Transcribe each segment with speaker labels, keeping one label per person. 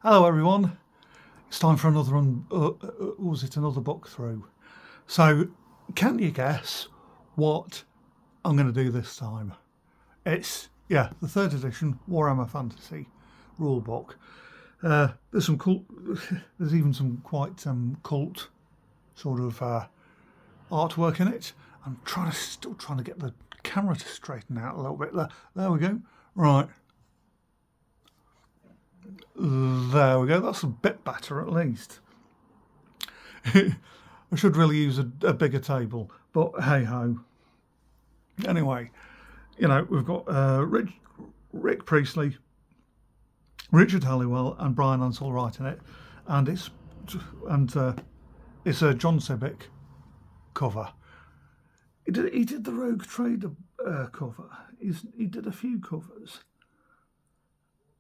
Speaker 1: Hello everyone, it's time for another another book through. So can you guess what I'm going to do this time? It's the 3rd edition Warhammer Fantasy rulebook. There's some cool, there's even some quite cult sort of artwork in it. I'm still trying to get the camera to straighten out a little bit. There we go. Right. There we go, that's a bit better at least. I should really use a bigger table, but hey ho. Anyway, we've got Rick Priestley, Richard Halliwell and Brian Ansell writing it, and it's a John Sibbick cover. He did the Rogue Trader cover. He did a few covers,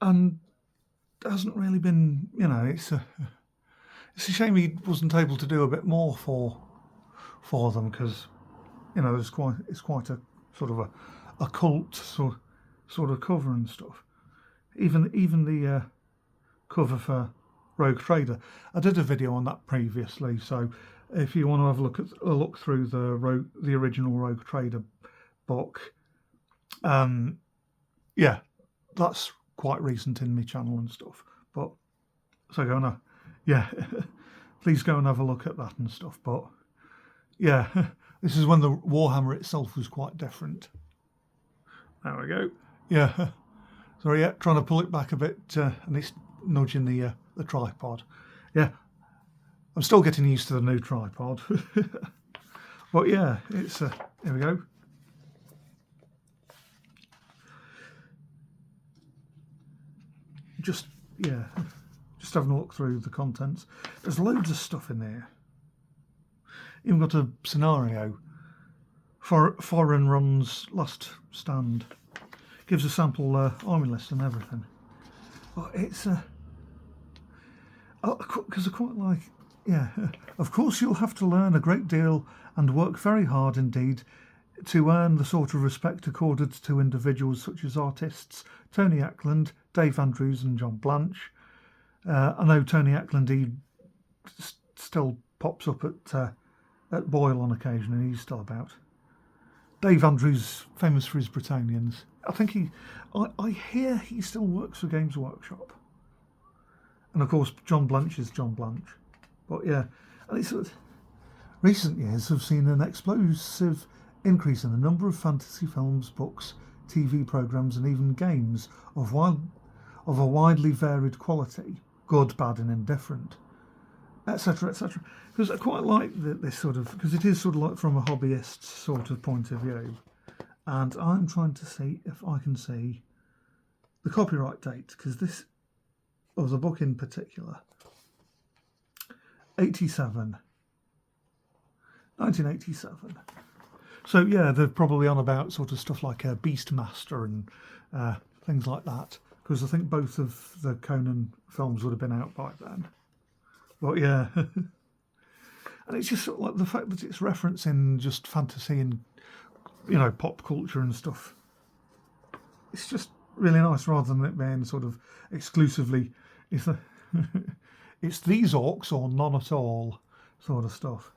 Speaker 1: and hasn't really been, it's a shame he wasn't able to do a bit more for them, because it's quite a sort of a cult sort of cover and stuff. Even the cover for Rogue Trader, I did a video on that previously, so if you want to have a look through the original Rogue Trader book, that's quite recent in my channel and stuff, but so please go and have a look at that and stuff. But this is when the Warhammer itself was quite different. There we go. Sorry, trying to pull it back a bit, and it's nudging the tripod. I'm still getting used to the new tripod. But it's here we go. Just having a look through the contents. There's loads of stuff in there. Even got a scenario. Foreign Run's Last Stand. Gives a sample army list and everything. But it's because I quite like. Of course, you'll have to learn a great deal and work very hard indeed to earn the sort of respect accorded to individuals such as artists Tony Ackland, Dave Andrews and John Blanche. I know Tony Ackland, he still pops up at Boyle on occasion, and he's still about. Dave Andrews, famous for his Britannians. I think I hear he still works for Games Workshop. And of course, John Blanche is John Blanche. But and it's recent years have seen an explosive increase in the number of fantasy films, books, TV programmes and even games of a widely varied quality, good, bad and indifferent, etc, etc. Because I quite like this sort of, because it is sort of like from a hobbyist sort of point of view, and I'm trying to see if I can see the copyright date, because this of the book in particular, 1987. So they're probably on about sort of stuff like Beastmaster and things like that, because I think both of the Conan films would have been out by then. But and it's just sort of like the fact that it's referencing just fantasy and pop culture and stuff. It's just really nice, rather than it being sort of exclusively it's these orcs or none at all sort of stuff.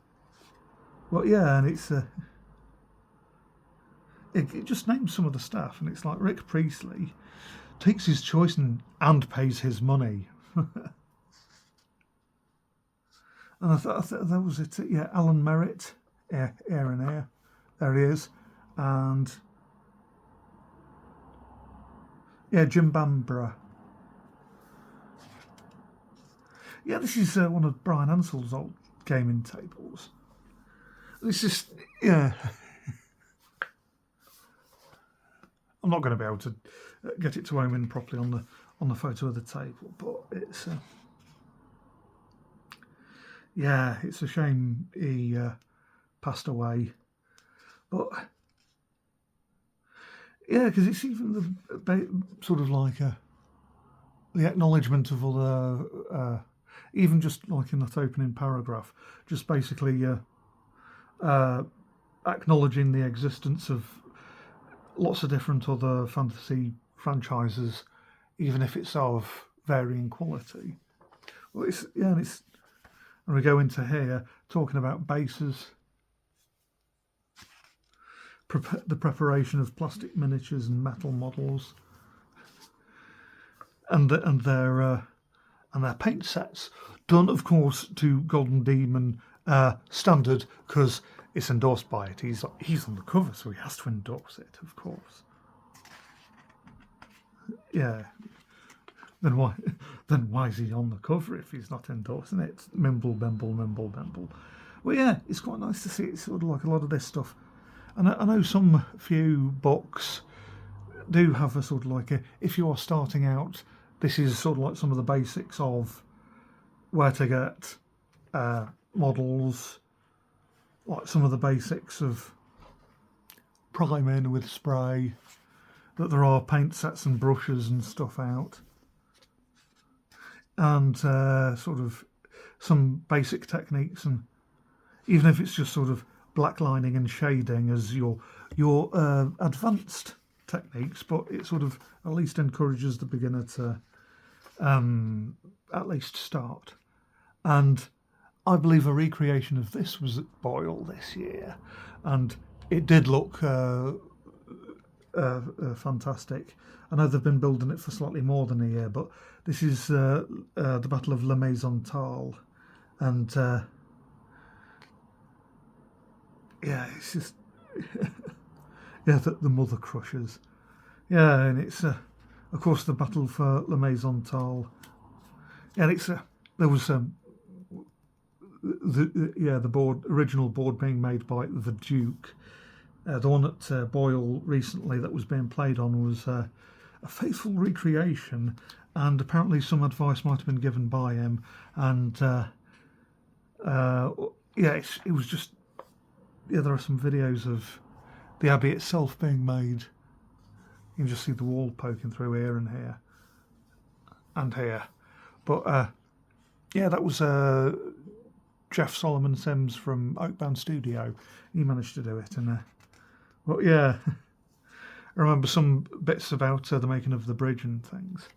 Speaker 1: But and it's it just names some of the stuff, and it's like Rick Priestley takes his choice and pays his money. And I thought that was it. Alan Merritt, Air and Air, there he is, and Jim Bamborough. This is one of Brian Ansell's old gaming tables. This is I'm not going to be able to get it to home in properly on the photo of the table, but it's it's a shame he passed away. But because it's even the sort of like the acknowledgement of other, even just like in that opening paragraph, just basically acknowledging the existence of lots of different other fantasy franchises, even if it's of varying quality. Well, and we go into here talking about bases, the preparation of plastic miniatures and metal models, and their paint sets, done of course to Golden Demon standard, because it's endorsed by it. He's on the cover, so he has to endorse it, of course. Yeah. Then why is he on the cover if he's not endorsing it? Mimble, bimble, mimble, bimble. Well, yeah, it's quite nice to see it, sort of like a lot of this stuff. And I know some few books do have a sort of like if you are starting out, this is sort of like some of the basics of where to get models, like some of the basics of priming with spray, that there are paint sets and brushes and stuff out, and sort of some basic techniques, and even if it's just sort of black lining and shading as your advanced techniques, but it sort of at least encourages the beginner to at least start. And I believe a recreation of this was at Boyle this year, and it did look fantastic. I know they've been building it for slightly more than a year, but this is the Battle of La Maison Tal, and it's just the Mother Crushers. Yeah, and it's of course the Battle for La Maison Tal. And it's there was the original board being made by the Duke. The one at Boyle recently that was being played on was a faithful recreation, and apparently some advice might have been given by him. And it was just there are some videos of the Abbey itself being made. You can just see the wall poking through here and here and here. But that was Jeff Solomon Sims from Oakbound Studio. He managed to do it, and I remember some bits about the making of the bridge and things.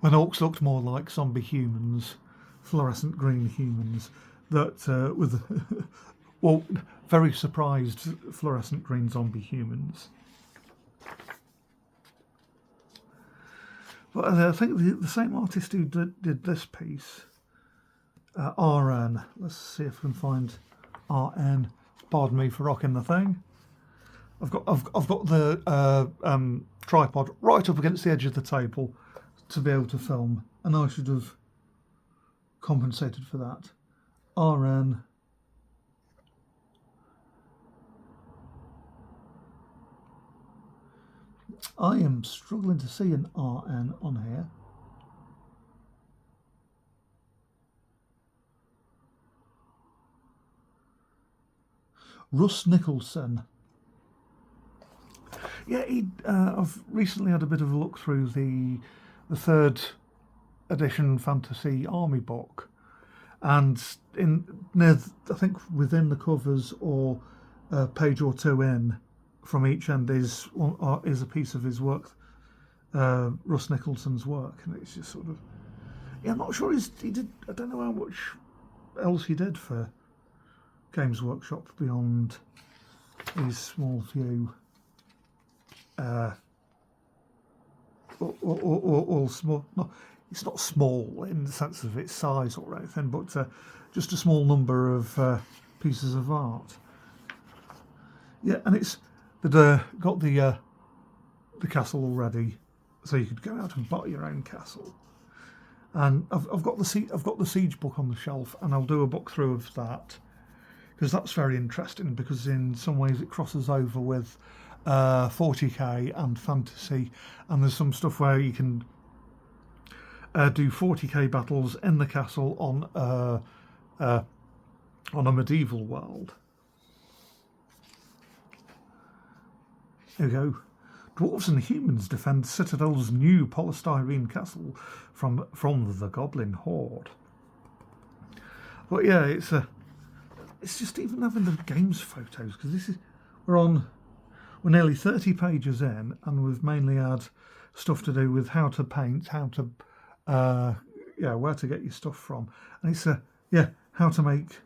Speaker 1: When orcs looked more like zombie humans, fluorescent green humans, that with very surprised fluorescent green zombie humans. But I think the same artist who did this piece, RN. Let's see if I can find RN. Pardon me for rocking the thing. I've got the tripod right up against the edge of the table to be able to film, and I should have compensated for that. RN. I am struggling to see an RN on here. Russ Nicholson. Yeah, I've recently had a bit of a look through the third edition Fantasy Army book, and I think within the covers or a page or two in from each end is a piece of his work, Russ Nicholson's work, and it's just sort of I'm not sure he did. I don't know how much else he did for Games Workshop beyond these small few. All small. No, it's not small in the sense of its size or anything, but just a small number of pieces of art. Yeah, and it's got the castle already, so you could go out and buy your own castle. And I've got the Siege book on the shelf, and I'll do a book through of that, because that's very interesting, because in some ways it crosses over with 40k and fantasy, and there's some stuff where you can do 40k battles in the castle on a medieval world. Here we go. Dwarves and humans defend Citadel's new polystyrene castle from the Goblin Horde. But yeah, it's it's just even having the games photos, because we're nearly 30 pages in, and we've mainly had stuff to do with how to paint, how to where to get your stuff from, and it's how to make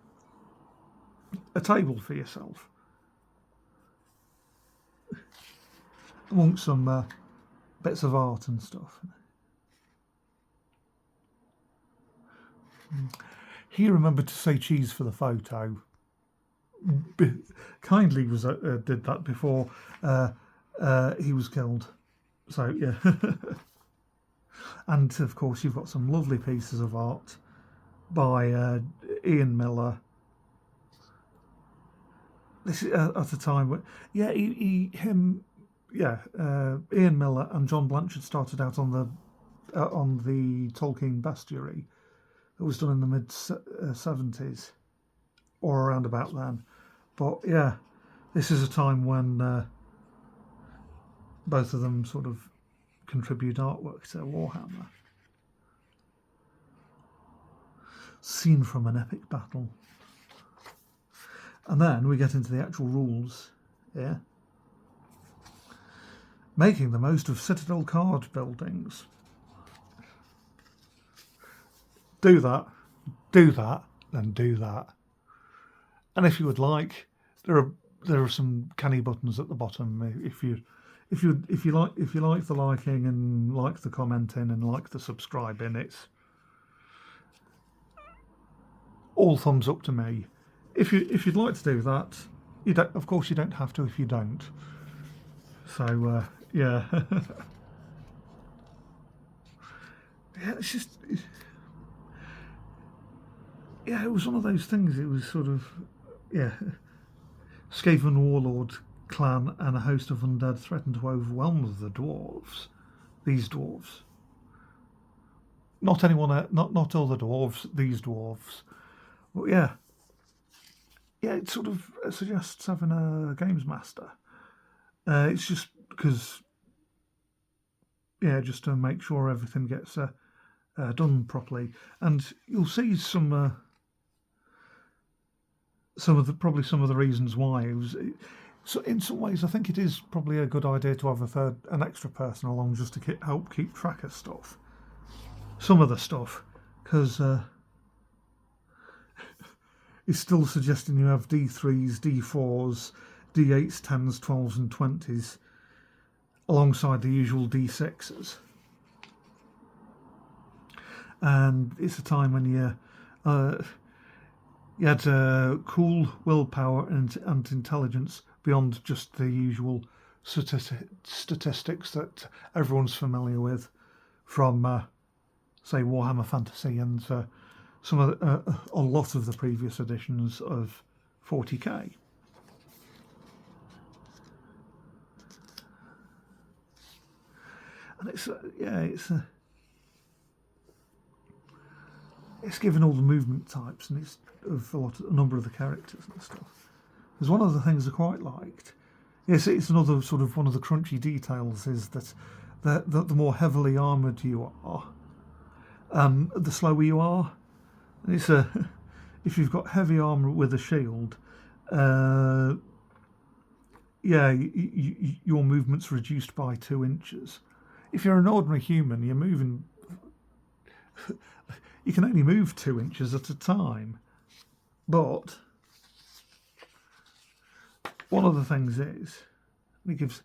Speaker 1: a table for yourself, amongst some bits of art and stuff. He remembered to say cheese for the photo. Kindly did that before he was killed. So yeah. And of course you've got some lovely pieces of art by Ian Miller. This is at a time when Ian Miller and John Blanchard started out on the Tolkien bestiary. It was done in the mid 70s or around about then. But yeah, this is a time when both of them sort of contribute artwork to Warhammer. Scene from an epic battle. And then we get into the actual rules. Yeah. Making the most of citadel card buildings. Do that, then do that. And if you would like, there are some canny buttons at the bottom. If you like the liking and like the commenting and like the subscribing, it's all thumbs up to me. If you'd like to do that, you don't. Of course, you don't have to if you don't. So yeah, yeah. It's just. Yeah, it was one of those things. It was sort of, Skaven warlord clan and a host of undead threatened to overwhelm the dwarves. These dwarves. Not anyone, not all the dwarves. These dwarves. But yeah, it sort of suggests having a games master. It's just because, just to make sure everything gets done properly, and you'll see some of the reasons why. So in some ways, I think it is probably a good idea to have an extra person along just to help keep track of stuff. Some of the stuff, because it's still suggesting you have D3s, D4s, D8s, 10s, 12s and 20s alongside the usual D6s. And it's a time when you had cool willpower and intelligence beyond just the usual statistics that everyone's familiar with from, say, Warhammer Fantasy and a lot of the previous editions of 40k. And it's given all the movement types and it's of a number of the characters and stuff. There's one of the things I quite liked. Yes, it's another sort of one of the crunchy details is that the more heavily armoured you are, the slower you are. And it's if you've got heavy armour with a shield, your movement's reduced by 2 inches. If you're an ordinary human, you're moving. You can only move 2 inches at a time. But one of the things is, it gives.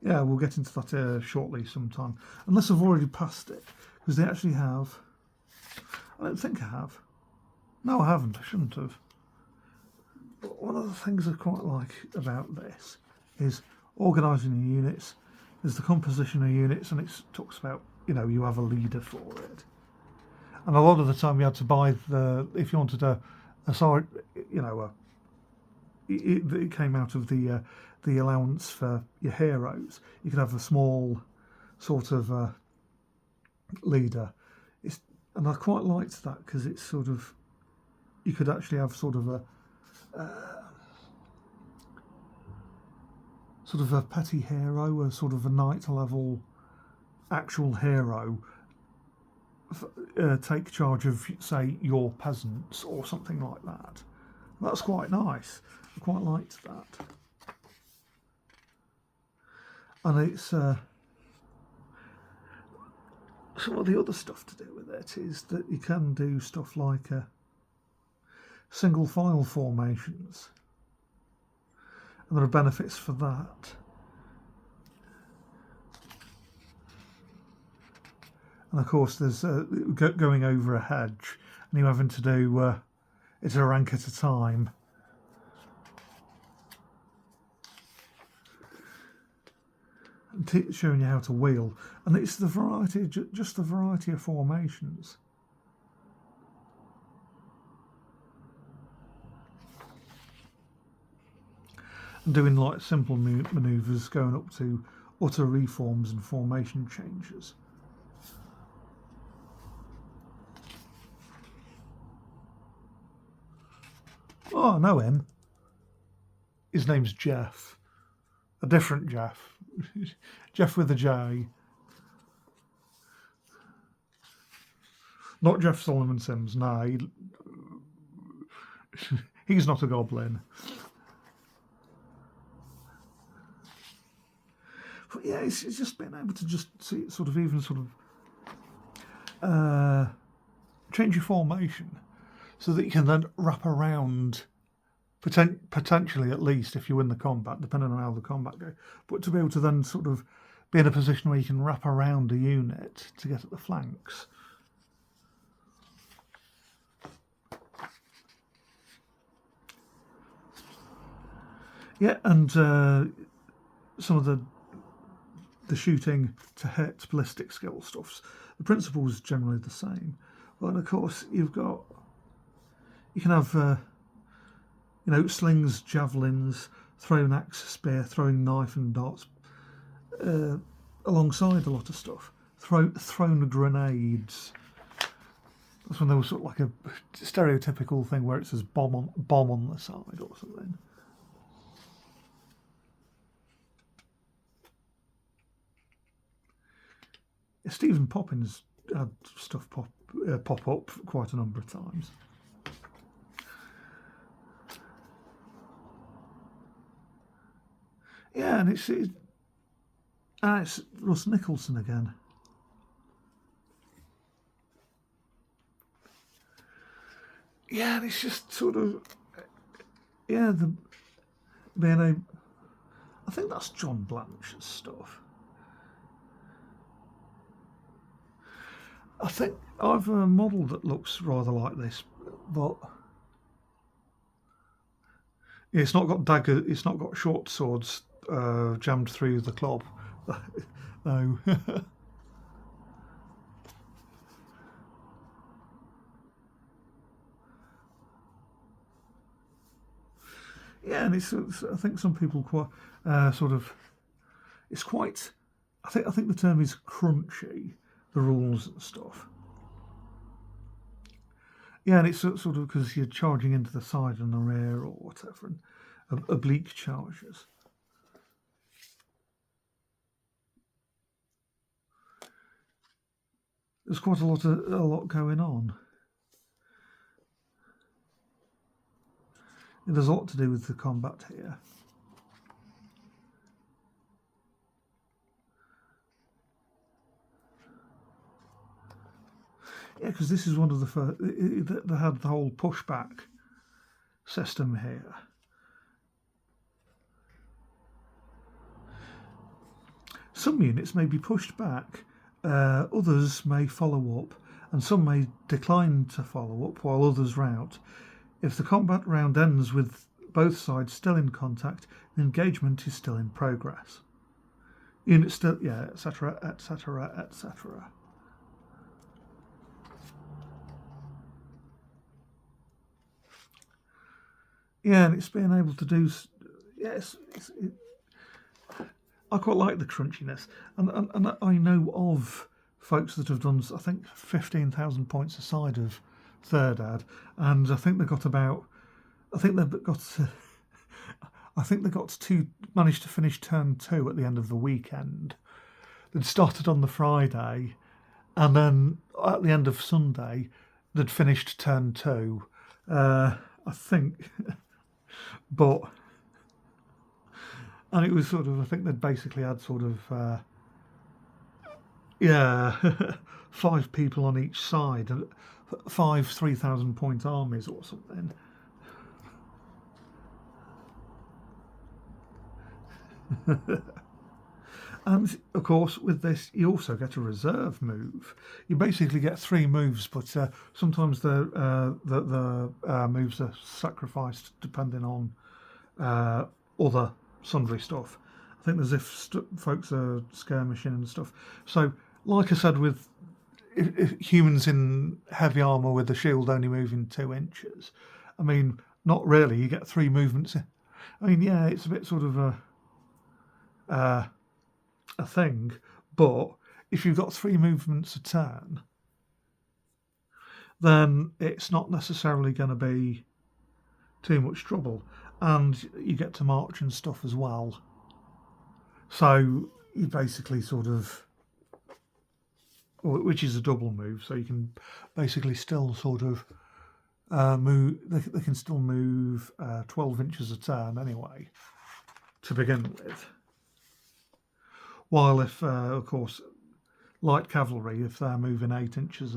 Speaker 1: Yeah, we'll get into that shortly sometime. Unless I've already passed it, because they actually have. I don't think I have. No, I haven't. I shouldn't have. But one of the things I quite like about this is organising your units. There's the composition of units, and it talks about, you have a leader for it. And a lot of the time you had to buy if you wanted it came out of the allowance for your heroes. You could have a small sort of leader. And I quite liked that because it's sort of, you could actually have sort of a petty hero, a sort of a knight level actual hero, take charge of, say, your peasants or something like that. That's quite nice. I quite liked that. And it's some of the other stuff to do with it is that you can do stuff like single file formations, and there are benefits for that. And of course, there's going over a hedge, and you're having to do it a rank at a time. And showing you how to wheel, and it's the variety, just the variety of formations. And doing like simple manoeuvres, going up to utter reforms and formation changes. Oh, I know him. His name's Jeff. A different Jeff. Jeff with a J. Not Jeff Solomon Sims, no. He's not a goblin. But yeah, it's just being able to just see sort of even sort of change your formation so that you can then wrap around, potentially at least if you win the combat, depending on how the combat goes, but to be able to then sort of be in a position where you can wrap around a unit to get at the flanks. Yeah, and some of the shooting to hit ballistic skill stuffs, the principle is generally the same. But of course, you can have slings, javelins, thrown axe, spear, throwing knife and darts, alongside a lot of stuff. Thrown grenades. That's when there was sort of like a stereotypical thing where it says bomb on the side or something. Stephen Poppins had stuff pop up quite a number of times. Yeah, and it's Russ Nicholson again. Yeah, and it's just sort of I think that's John Blanche's stuff. I think I've a model that looks rather like this, but it's not got dagger. It's not got short swords jammed through the club. No. Yeah, and it's I think some people quite sort of. It's quite. I think the term is crunchy. The rules and stuff. Yeah, and it's sort of because you're charging into the side and the rear or whatever, and oblique charges. There's quite a lot going on. There's a lot to do with the combat here. Yeah, because this is one of the first. They had the whole pushback system here. Some units may be pushed back, others may follow up, and some may decline to follow up while others rout. If the combat round ends with both sides still in contact, the engagement is still in progress. Units still, yeah, etc., etc., etc. Yeah, and it's being able to do. Yes, I quite like the crunchiness, and I know of folks that have done, I think, 15,000 points a side of third ad, and I think they got about. I think they've got. I think they managed to finish turn 2 at the end of the weekend. They'd started on the Friday, and then at the end of Sunday, they'd finished turn 2. I think. But, and it was sort of, I think they'd basically had sort of, yeah, 5 people on each side, and 5 3,000-point armies or something. And of course, with this, you also get a reserve move. You basically get 3 moves, but sometimes the moves are sacrificed depending on other sundry stuff. I think there's if folks are skirmishing and stuff. So, like I said, with if humans in heavy armour with the shield only moving 2 inches, I mean, not really. You get 3 movements. I mean, yeah, it's a bit sort of a thing, but if you've got 3 movements a turn, then it's not necessarily going to be too much trouble, and you get to march and stuff as well. So you basically sort of, which is a double move, so you can basically still sort of move. They can still move 12 inches a turn anyway, to begin with. While if, of course, light cavalry, if they're moving 8 inches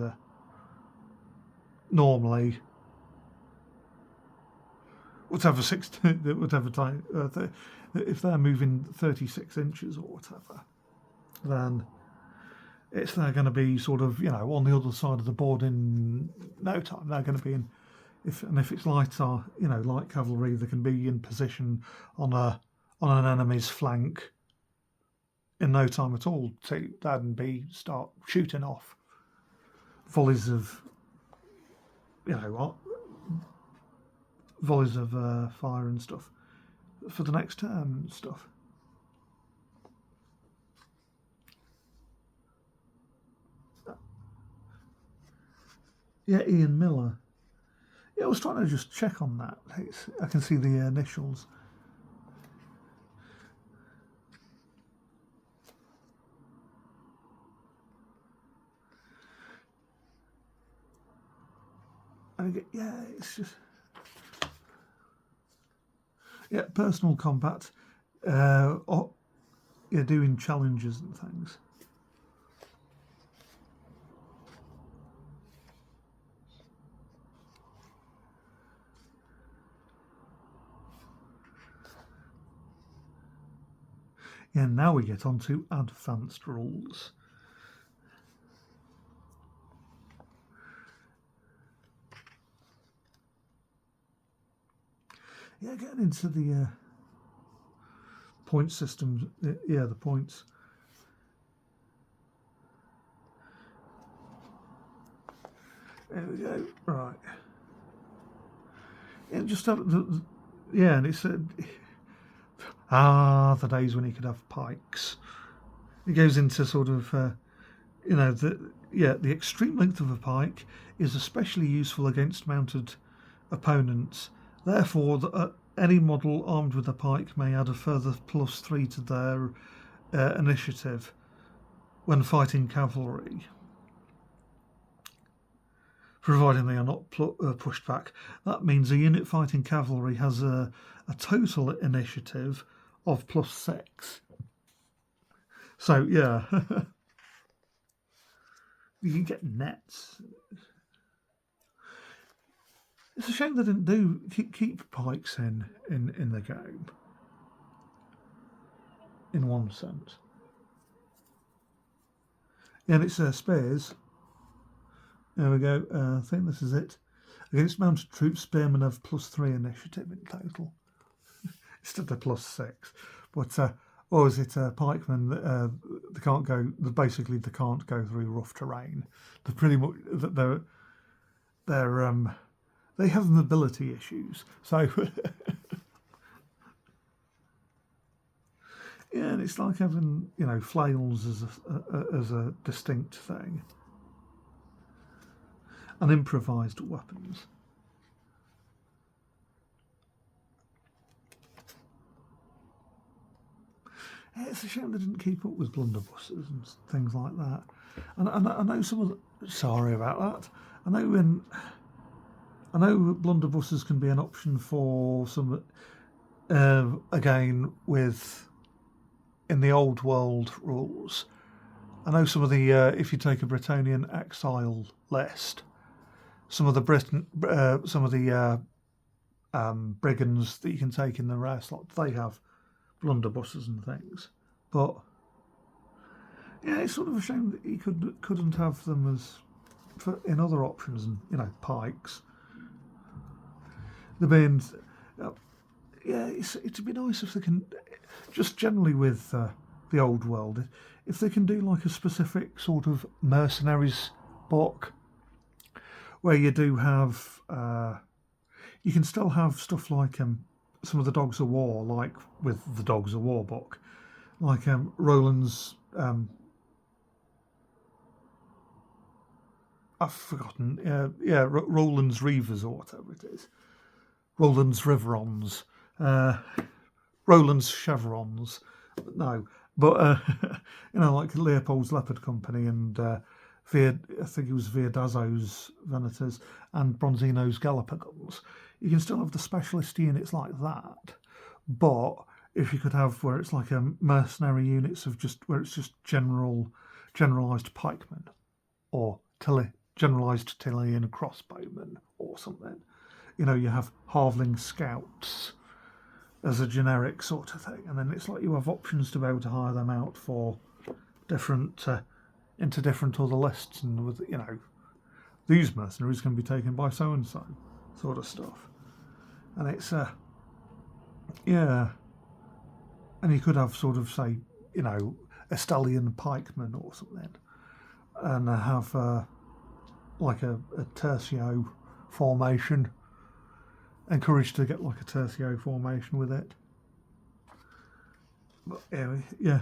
Speaker 1: normally, whatever time, if they're moving 36 inches or whatever, then they're going to be sort of, on the other side of the board in no time. They're going to be in, if it's light cavalry, they can be in position on an enemy's flank in no time at all to then start shooting off volleys of fire and stuff for the next turn and stuff. Yeah, Ian Miller. Yeah, I was trying to just check on that. I can see the initials. It's just personal combat. Doing challenges and things. Yeah, now we get on to advanced rules. Yeah, getting into the point system. Yeah, the points. There we go. Right. Yeah, just have and it said, the days when you could have pikes. It goes into sort of, the extreme length of a pike is especially useful against mounted opponents. Therefore, any model armed with a pike may add a further +3 to their initiative when fighting cavalry, providing they are not pushed back. That means a unit fighting cavalry has a total initiative of +6. So, yeah, you can get nets. It's a shame they didn't keep pikes in the game, in one sense. Yeah, and it's spears. There we go. I think this is it. Against mounted troops, spearmen have +3 initiative in total instead of +6. But or is it pikemen? They can't go. Basically, they can't go through rough terrain. They're pretty much they have mobility issues. So yeah, and it's like having flails as a distinct thing. And improvised weapons. Yeah, it's a shame they didn't keep up with blunderbusses and things like that. And I know some of the... Sorry about that. I I know blunderbusses can be an option for some, again, with in the old world rules. I know some of the, if you take a Bretonian exile list, some of the brigands that you can take in the rare slot, they have blunderbusses and things. But yeah, it's sort of a shame that you couldn't have them as in other options, and pikes. The being, yeah, it'd be nice if they can, just generally with the old world, if they can do like a specific sort of mercenaries book where you do have, you can still have stuff like some of the Dogs of War, like with the Dogs of War book, like Roland's. I've forgotten. Roland's Reavers or whatever it is. Roland's Riverons. Roland's Chevrons. No, but like Leopold's Leopard Company and I think it was Viadazzo's Venators and Bronzino's Galapagons. You can still have the specialist units like that, but if you could have where it's like mercenary units of where it's just generalised pikemen or generalised Tilian crossbowmen or something. You have halfling scouts as a generic sort of thing, and then it's like you have options to be able to hire them out for different into different other lists, and with these mercenaries can be taken by so and so sort of stuff, and it's and you could have sort of say a stallion pikeman or something, and have like a tertio formation. Encouraged to get like a tertio formation with it. But anyway, yeah,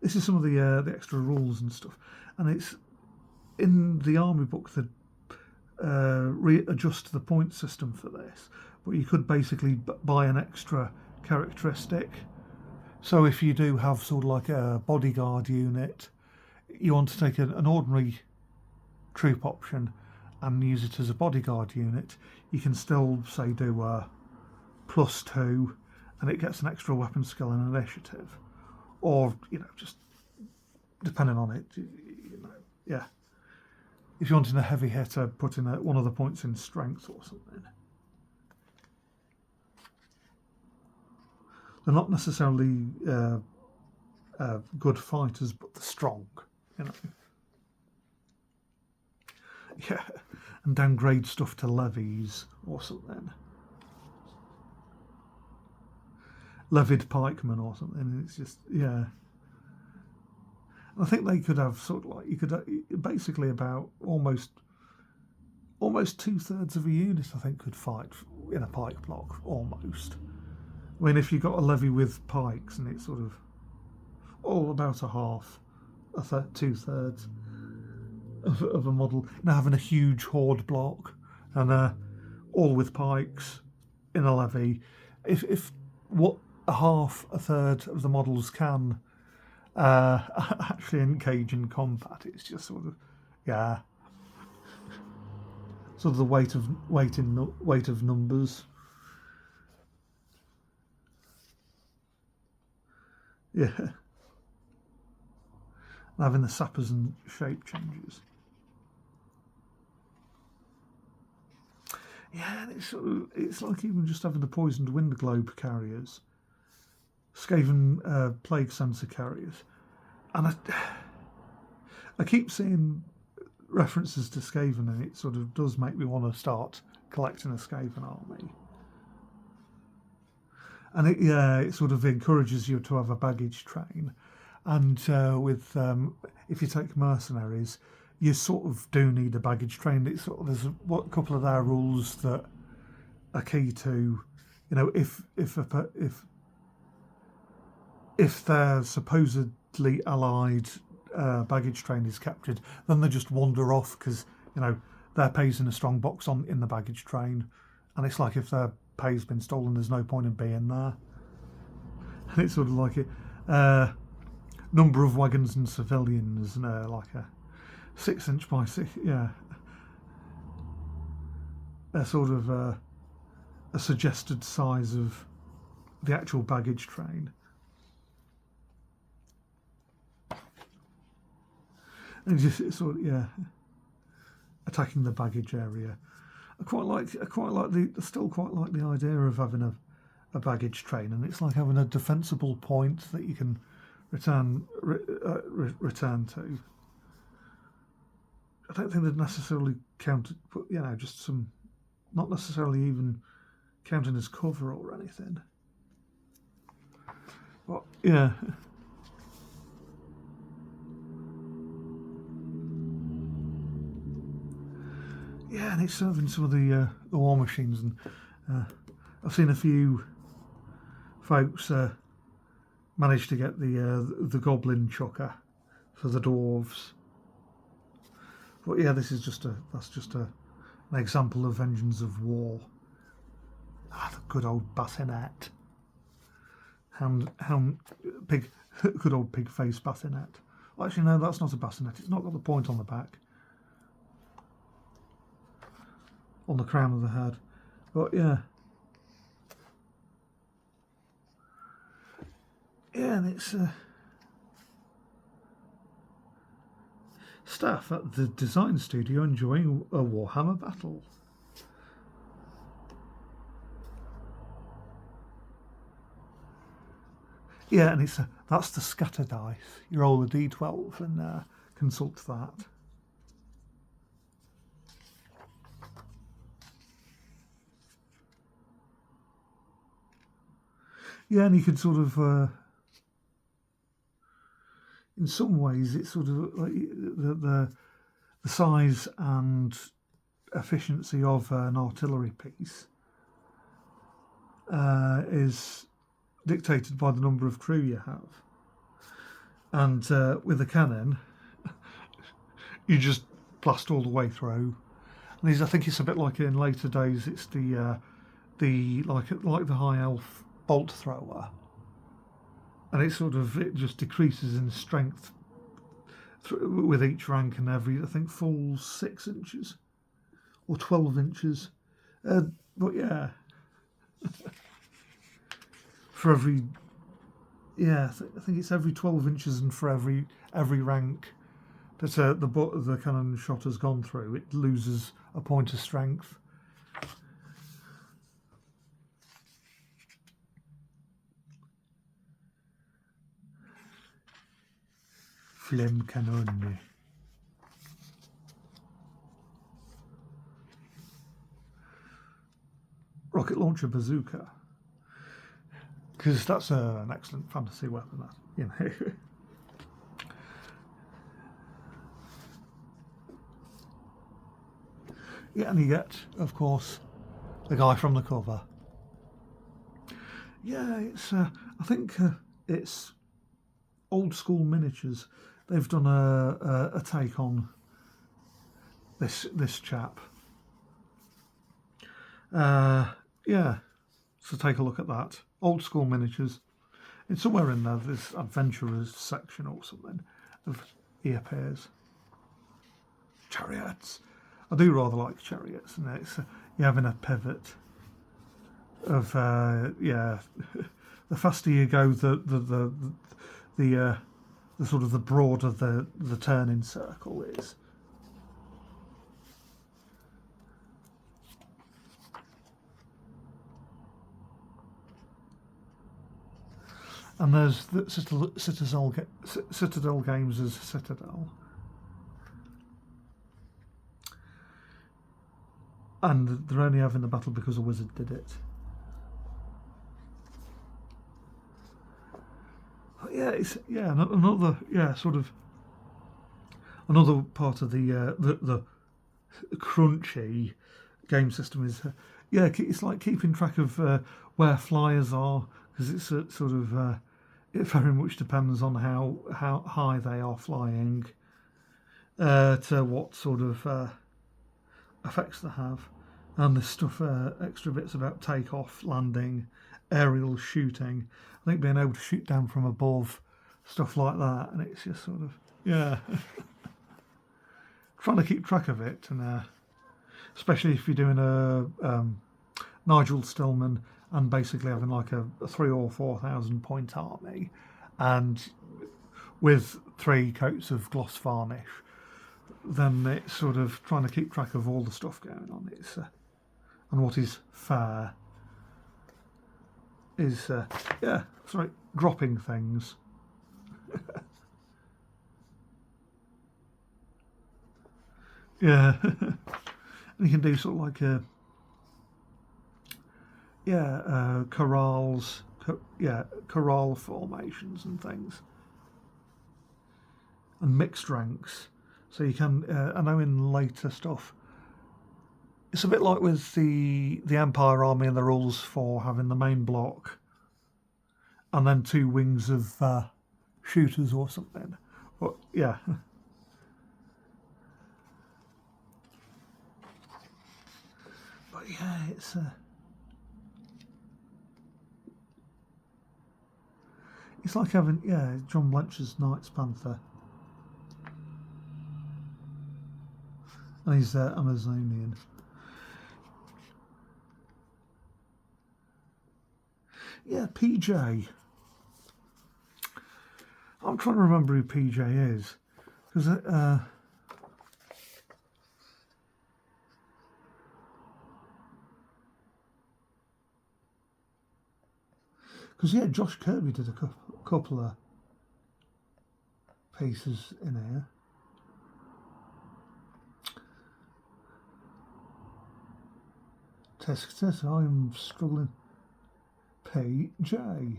Speaker 1: this is some of the extra rules and stuff, and it's in the army book that readjust the point system for this. But you could basically buy an extra characteristic. So if you do have sort of like a bodyguard unit, you want to take an ordinary troop option and use it as a bodyguard unit, you can still say do a +2 and it gets an extra weapon skill and initiative, or just depending on it, yeah. If you wanted a heavy hitter, put in one of the points in strength or something. They're not necessarily good fighters, but they're strong, Yeah, and downgrade stuff to levies or something. Levied pikemen or something. It's just, yeah. I think they could have sort of like, you could basically about almost 2/3 of a unit, I think, could fight in a pike block, almost. I mean, if you got a levy with pikes and it's sort of all about a half, 2/3 of a model, now having a huge horde block and all with pikes in a levy, if what a third of the models can actually engage in combat, it's just sort of sort of the weight of numbers. Yeah, and having the sappers and shape changes. Yeah, it's like even just having the poisoned wind globe carriers, Skaven plague sensor carriers, and I keep seeing references to Skaven, and it sort of does make me want to start collecting a Skaven army. And it sort of encourages you to have a baggage train, and with if you take mercenaries, you sort of do need a baggage train. It's sort of, there's a couple of their rules that are key to, if their supposedly allied baggage train is captured, then they just wander off because their pay's in a strong box in the baggage train, and it's like if their pay's been stolen, there's no point in being there. And it's sort of like a number of wagons and civilians, and like a 6" by 6, yeah. a sort of a suggested size of the actual baggage train. And just sort of, yeah, attacking the baggage area. I still quite like the idea of having a baggage train, and it's like having a defensible point that you can return to. I don't think they'd necessarily count it, but just some, not necessarily even counting as cover or anything. But yeah. Yeah, and it's serving some of the war machines, and I've seen a few folks manage to get the goblin chucker for the dwarves. But yeah, that's just an example of engines of war. The good old bassinet, good old pig face bassinet. Actually, no, that's not a bassinet. It's not got the point on the back, on the crown of the head. But yeah, and it's staff at the design studio enjoying a Warhammer battle. Yeah, and that's the scatter dice. You roll a d12 and consult that. Yeah, and you could sort of, in some ways, it's sort of like the size and efficiency of an artillery piece is dictated by the number of crew you have. And with a cannon, you just blast all the way through. And I think it's a bit like in later days. It's the like the high elf bolt thrower, and it just decreases in strength with each rank, and every, I think, full 6 inches or 12 inches. But yeah, for every, I think it's every 12 inches, and for every rank that the butt of the cannon shot has gone through, it loses a point of strength. Flammkanone. Rocket launcher bazooka, because that's an excellent fantasy weapon. That Yeah, and you get, of course, the guy from the cover. Yeah, it's I think it's Old School Miniatures. They've done a take on this chap. Yeah, so take a look at that. Old School Miniatures. It's somewhere in there, this adventurers section or something. He appears. Chariots. I do rather like chariots, and it's you having a pivot of the faster you go, the sort of the broader the turning circle is. And there's the Citadel Games as Citadel. And they're only having the battle because a wizard did it. Another part of the crunchy game system is it's like keeping track of where flyers are, because it's sort of it very much depends on how high they are flying to what sort of effects they have. And there's stuff, extra bits about takeoff, landing, aerial shooting. I think being able to shoot down from above, stuff like that. And it's just sort of, trying to keep track of it. And especially if you're doing a Nigel Stillman and basically having like a 3,000 or 4,000 point army, and with 3 coats of gloss varnish, then it's sort of trying to keep track of all the stuff going on. It's and what is fair is dropping things. Yeah, and you can do sort of like corrals, corral formations and things, and mixed ranks. So you can, I know in later stuff, it's a bit like with the Empire Army and the rules for having the main block and then 2 wings of shooters or something. But yeah. But yeah, it's like having John Blanche's Knights Panther, and he's Amazonian. Yeah, PJ. I'm trying to remember who PJ is, because Josh Kirby did a couple of pieces in here. Test, I'm struggling. PJ.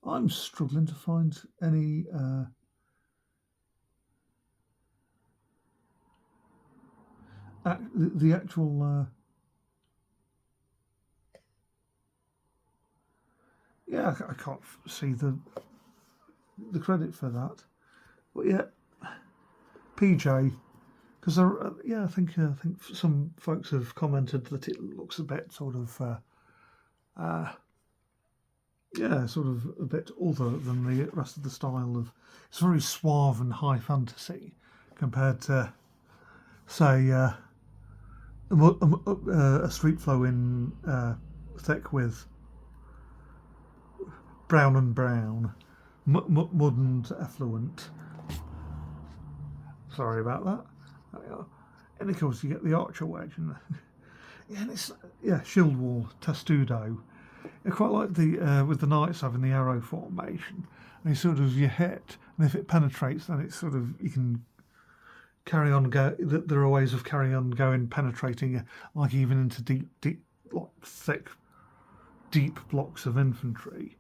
Speaker 1: I'm struggling to find any the actual I can't see the credit for that, but yeah, PJ, because I think some folks have commented that it looks a bit sort of sort of a bit other than the rest of the style of. It's very suave and high fantasy compared to, say, a street flow in thick with brown and brown, mud and effluent. Sorry about that. And of course you get the archer wedge and and it's shield wall testudo. I quite like the with the knights having the arrow formation, and sort of you hit, and if it penetrates, then it's sort of you can carry on. There are ways of carrying on going, penetrating, like even into deep, like thick, deep blocks of infantry,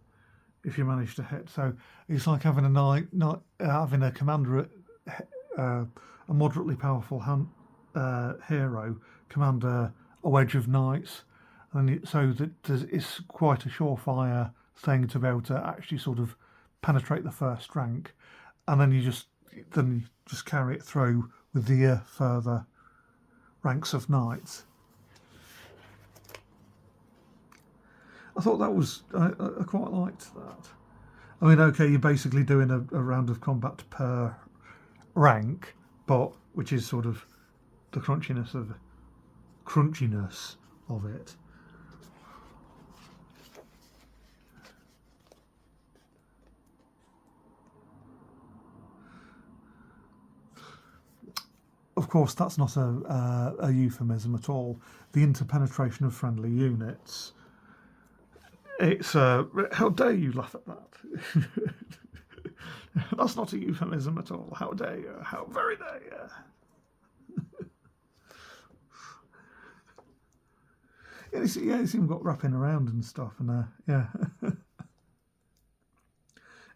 Speaker 1: if you manage to hit. So it's like having having a commander, a moderately powerful hero command a wedge of knights. And so that it's quite a surefire thing to be able to actually sort of penetrate the first rank, and then you just carry it through with the further ranks of knights. I thought that was I quite liked that. I mean, okay, you're basically doing a round of combat per rank, but which is sort of the crunchiness of it. Of course, that's not a euphemism at all. The interpenetration of friendly units. It's how dare you laugh at that? That's not a euphemism at all. How dare you? How very dare you? It's even got wrapping around and stuff, and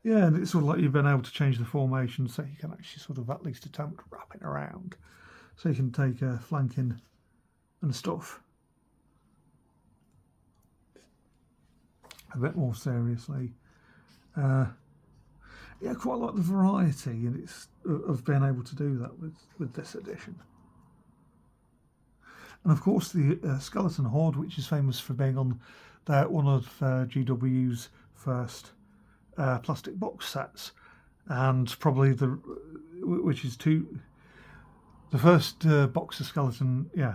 Speaker 1: and it's sort of like you've been able to change the formation so you can actually sort of at least attempt wrapping around, so you can take flanking and stuff a bit more seriously. Quite like the variety, and it's of being able to do that with this edition. And of course the Skeleton Horde, which is famous for being on one of GW's first plastic box sets, and probably the first box of Skeleton, yeah,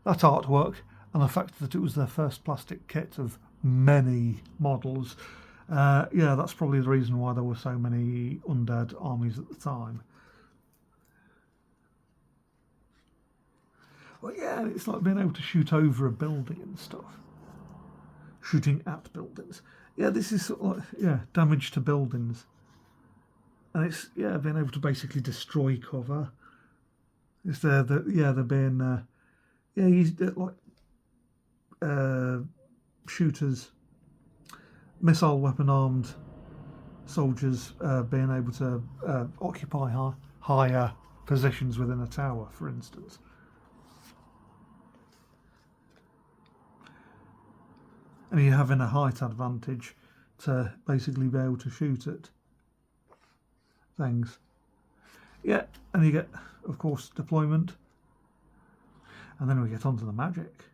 Speaker 1: that artwork and the fact that it was their first plastic kit of many models, yeah, that's probably the reason why there were so many undead armies at the time. Well, yeah, it's like being able to shoot over a building and stuff. Shooting at buildings. Yeah, this is sort of like, yeah, damage to buildings. And it's, yeah, being able to basically destroy cover. It's they're being, yeah, used like shooters, missile weapon armed soldiers being able to occupy higher positions within a tower, for instance. And you're having a height advantage to basically be able to shoot at things. Yeah, and you get, of course, deployment. And then we get onto the magic.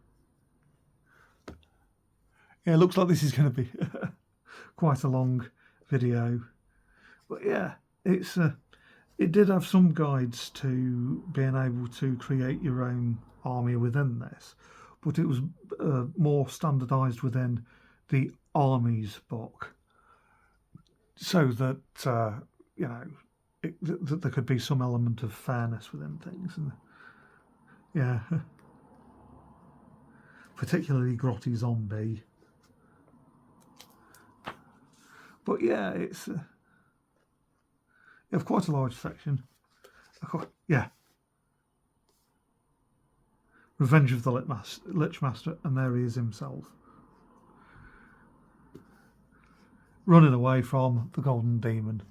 Speaker 1: Yeah, it looks like this is going to be quite a long video. But yeah, it did have some guides to being able to create your own army within this, but it was more standardised within the Armies book, so that you know, that there could be some element of fairness within things, and yeah, particularly Grotty Zombie. But yeah, it's you have quite a large section. Yeah. Revenge of the Lichmaster, and there he is himself. Running away from the Golden Demon.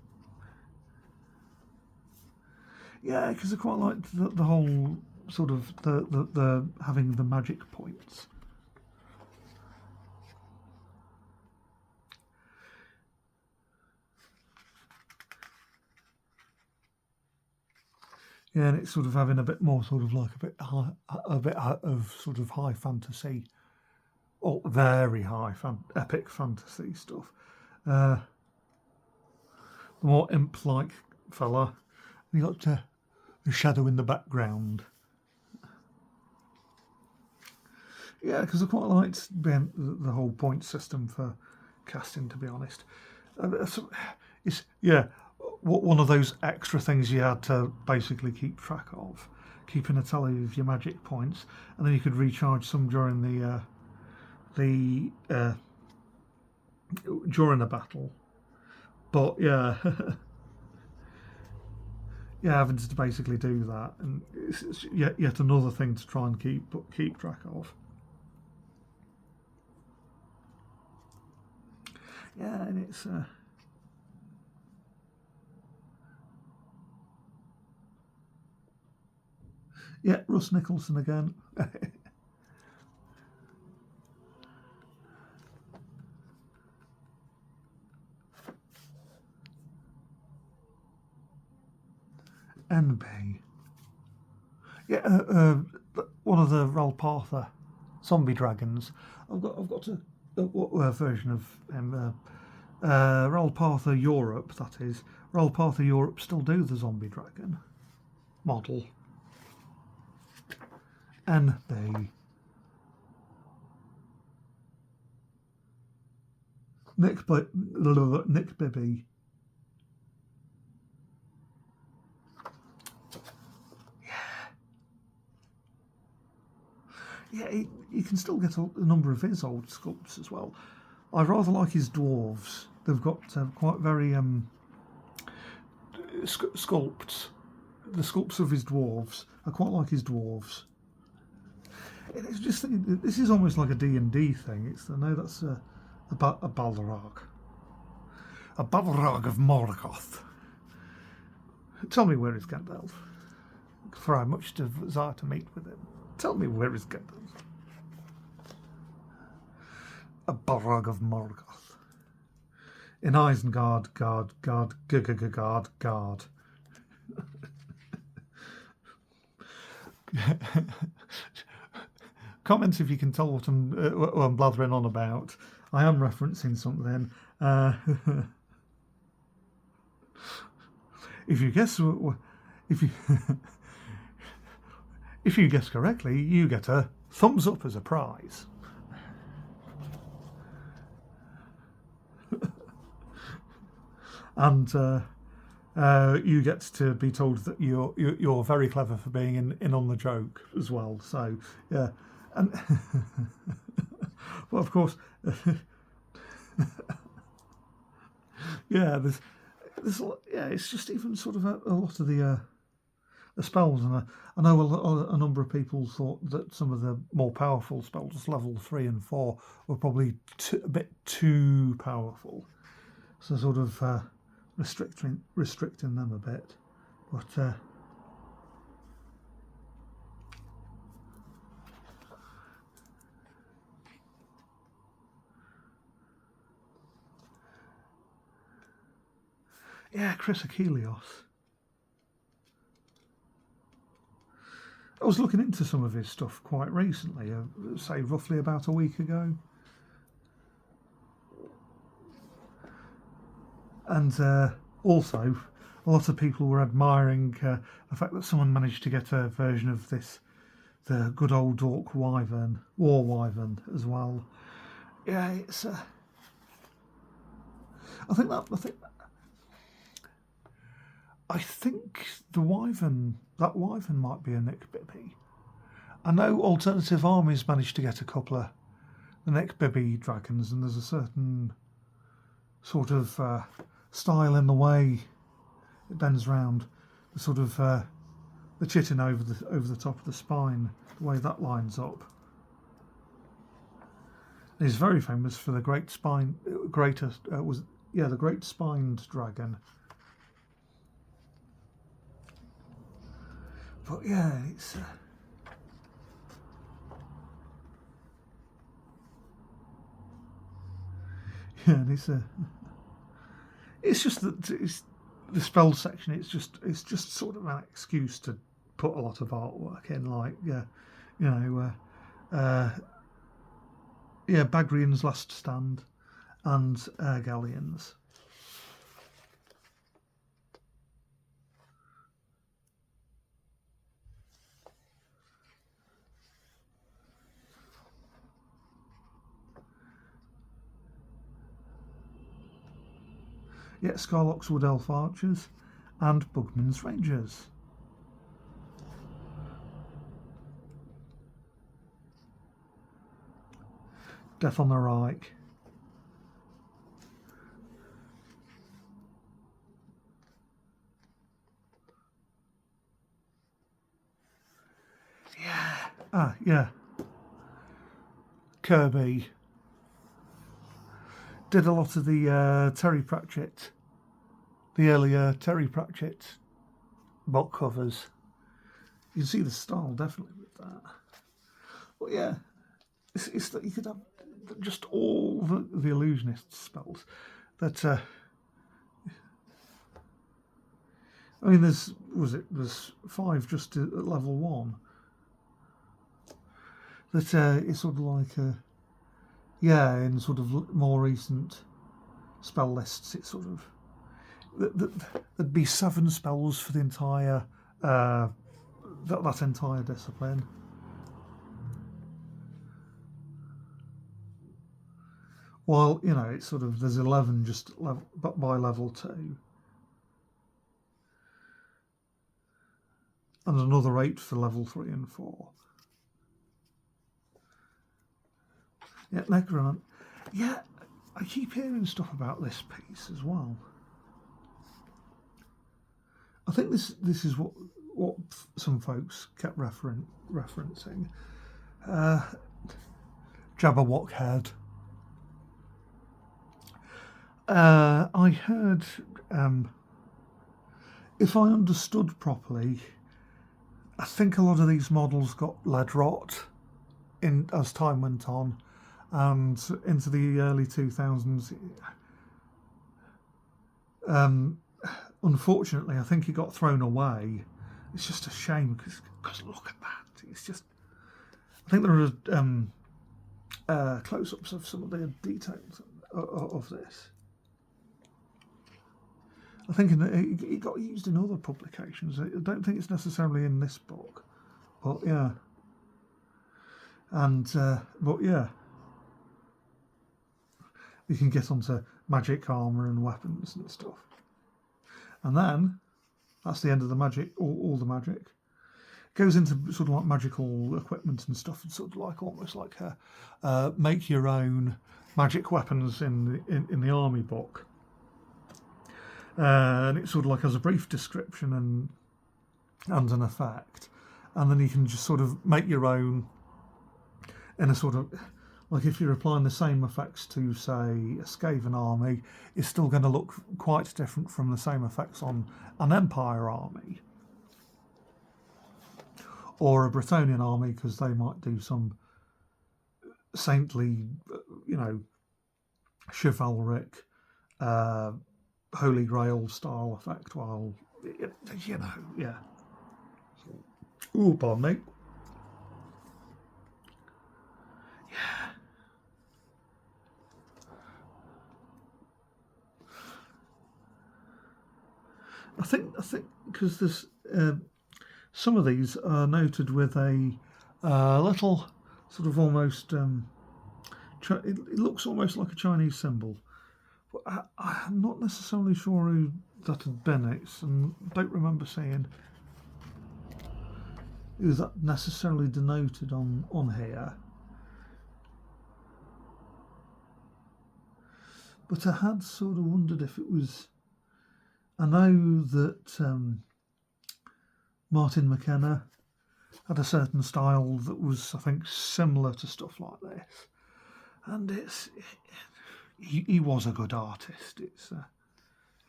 Speaker 1: Yeah, because I quite like the whole sort of the having the magic points. Yeah, and it's sort of having a bit more sort of like a bit of sort of high fantasy, or very high epic fantasy stuff. The more imp-like fella, and you got the shadow in the background. Yeah, because I quite liked the whole point system for casting, to be honest. It's, yeah, one of those extra things you had to basically keep track of, keeping a tally of your magic points, and then you could recharge some during during a battle. But yeah, yeah, having to basically do that, and it's yet another thing to try and keep track of. Yeah, and it's. Yeah, Russ Nicholson again. NB. Yeah, one of the Ralpartha zombie dragons. I've got what version of Ralpartha Europe, that is. Ralpartha Europe still do the zombie dragon model. NB. Nick Bibby. Yeah, you can still get a number of his old sculpts as well. I rather like his dwarves. They've got quite very sculpts. The sculpts of his dwarves. I quite like his dwarves. It's just this is almost like a D&D thing. I know that's a Balrog. A Balrog of Morgoth. Tell me where is Gandalf, for I much desire to meet with him. Tell me where is Gandalf. A Balrog of Morgoth. In Isengard, guard. comment if you can tell what I'm blathering on about. I am referencing something. If you guess if you if you guess correctly, you get a thumbs up as a prize. And you get to be told that you're very clever for being in on the joke as well. So yeah, and well, of course, yeah. There's yeah. It's just even sort of a lot of the spells, and I know a number of people thought that some of the more powerful spells, level 3 and 4, were probably a bit too powerful. So sort of restricting them a bit, but yeah, Chris Achelios. I was looking into some of his stuff quite recently, say roughly about a week ago. And also, a lot of people were admiring the fact that someone managed to get a version of this, the good old Orc Wyvern, War Wyvern, as well. Yeah, it's. I think the Wyvern, that Wyvern might be a Nick Bibby. I know Alternative Armies managed to get a couple of the Nick Bibby dragons, and there's a certain sort of style in the way it bends round, the sort of the chitin over the top of the spine, the way that lines up. And he's very famous for the great spined dragon. But yeah, it's yeah, and it's just that it's the spell section. It's just sort of an excuse to put a lot of artwork in, like Bagrian's Last Stand and Galleons. Yeah, Scarlock's Wood Elf Archers and Bugman's Rangers. Death on the Reich. Yeah. Kirby. Did a lot of the Terry Pratchett, the earlier Terry Pratchett book covers. You can see the style definitely with that. But yeah, it's that you could have just all the illusionist spells. That I mean, there's 5 just at level 1. That it's sort of like in sort of more recent spell lists, it's sort of there'd be 7 spells for the entire that entire discipline. While it's sort of there's 11 just by level 2, and another 8 for level 3 and 4. Yeah, Necron. Yeah, I keep hearing stuff about this piece as well. I think this is what some folks kept referencing. Jabberwock Head. I heard, if I understood properly, I think a lot of these models got lead rot as time went on. And into the early 2000s, unfortunately, I think it got thrown away. It's just a shame because look at that. It's just, I think there are close-ups of some of the details of this. I think it got used in other publications. I don't think it's necessarily in this book, but yeah. And but yeah, you can get onto magic armor and weapons and stuff. And then that's the end of the magic. All the magic goes into sort of like magical equipment and stuff, and sort of like almost like a make your own magic weapons in the army book. And it sort of like has a brief description and an effect, and then you can just sort of make your own in a sort of like if you're applying the same effects to say a Skaven army, it's still going to look quite different from the same effects on an Empire army or a Bretonnian army, because they might do some saintly, chivalric, Holy Grail style effect, while, yeah. Ooh, pardon me. Yeah. I think because there's some of these are noted with a little sort of almost it looks almost like a Chinese symbol. But I'm not necessarily sure who that had been. And don't remember seeing who that necessarily denoted on here. But I had sort of wondered if it was. I know that Martin McKenna had a certain style that was, I think, similar to stuff like this, and he was a good artist. It's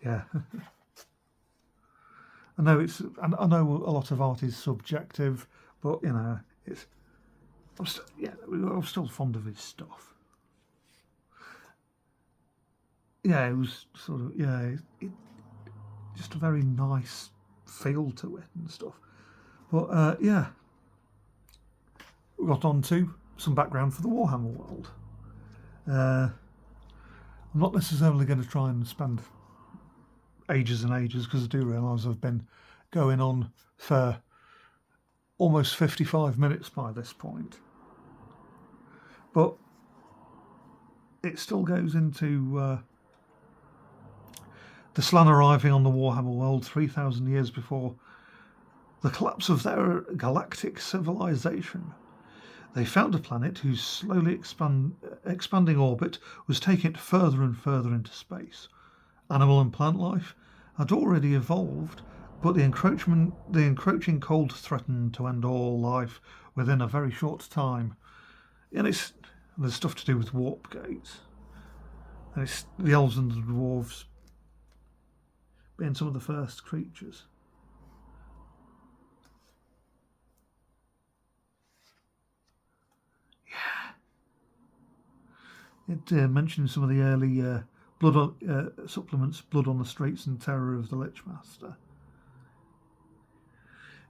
Speaker 1: yeah. I know I know a lot of art is subjective, but I'm still fond of his stuff. Yeah, it was sort of just a very nice feel to it and stuff. But yeah, we got on to some background for the Warhammer world. I'm not necessarily going to try and spend ages and ages, because I do realise I've been going on for almost 55 minutes by this point. But it still goes into the Slann arriving on the Warhammer world 3,000 years before the collapse of their galactic civilization. They found a planet whose slowly expanding orbit was taking it further and further into space. Animal and plant life had already evolved, but the encroaching cold threatened to end all life within a very short time. And there's stuff to do with warp gates. And it's the elves and the dwarves being some of the first creatures. Yeah. It mentions some of the early blood supplements, Blood on the Streets and Terror of the Lichmaster.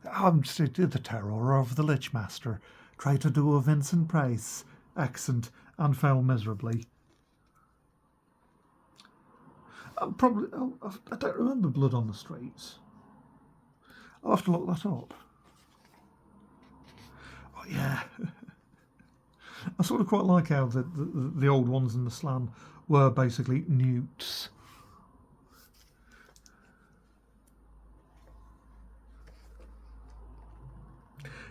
Speaker 1: The Terror of the Lichmaster. Try to do a Vincent Price accent and fell miserably. I don't remember Blood on the Streets. I'll have to look that up. Oh, yeah. I sort of quite like how the old ones in the Slann were basically newts.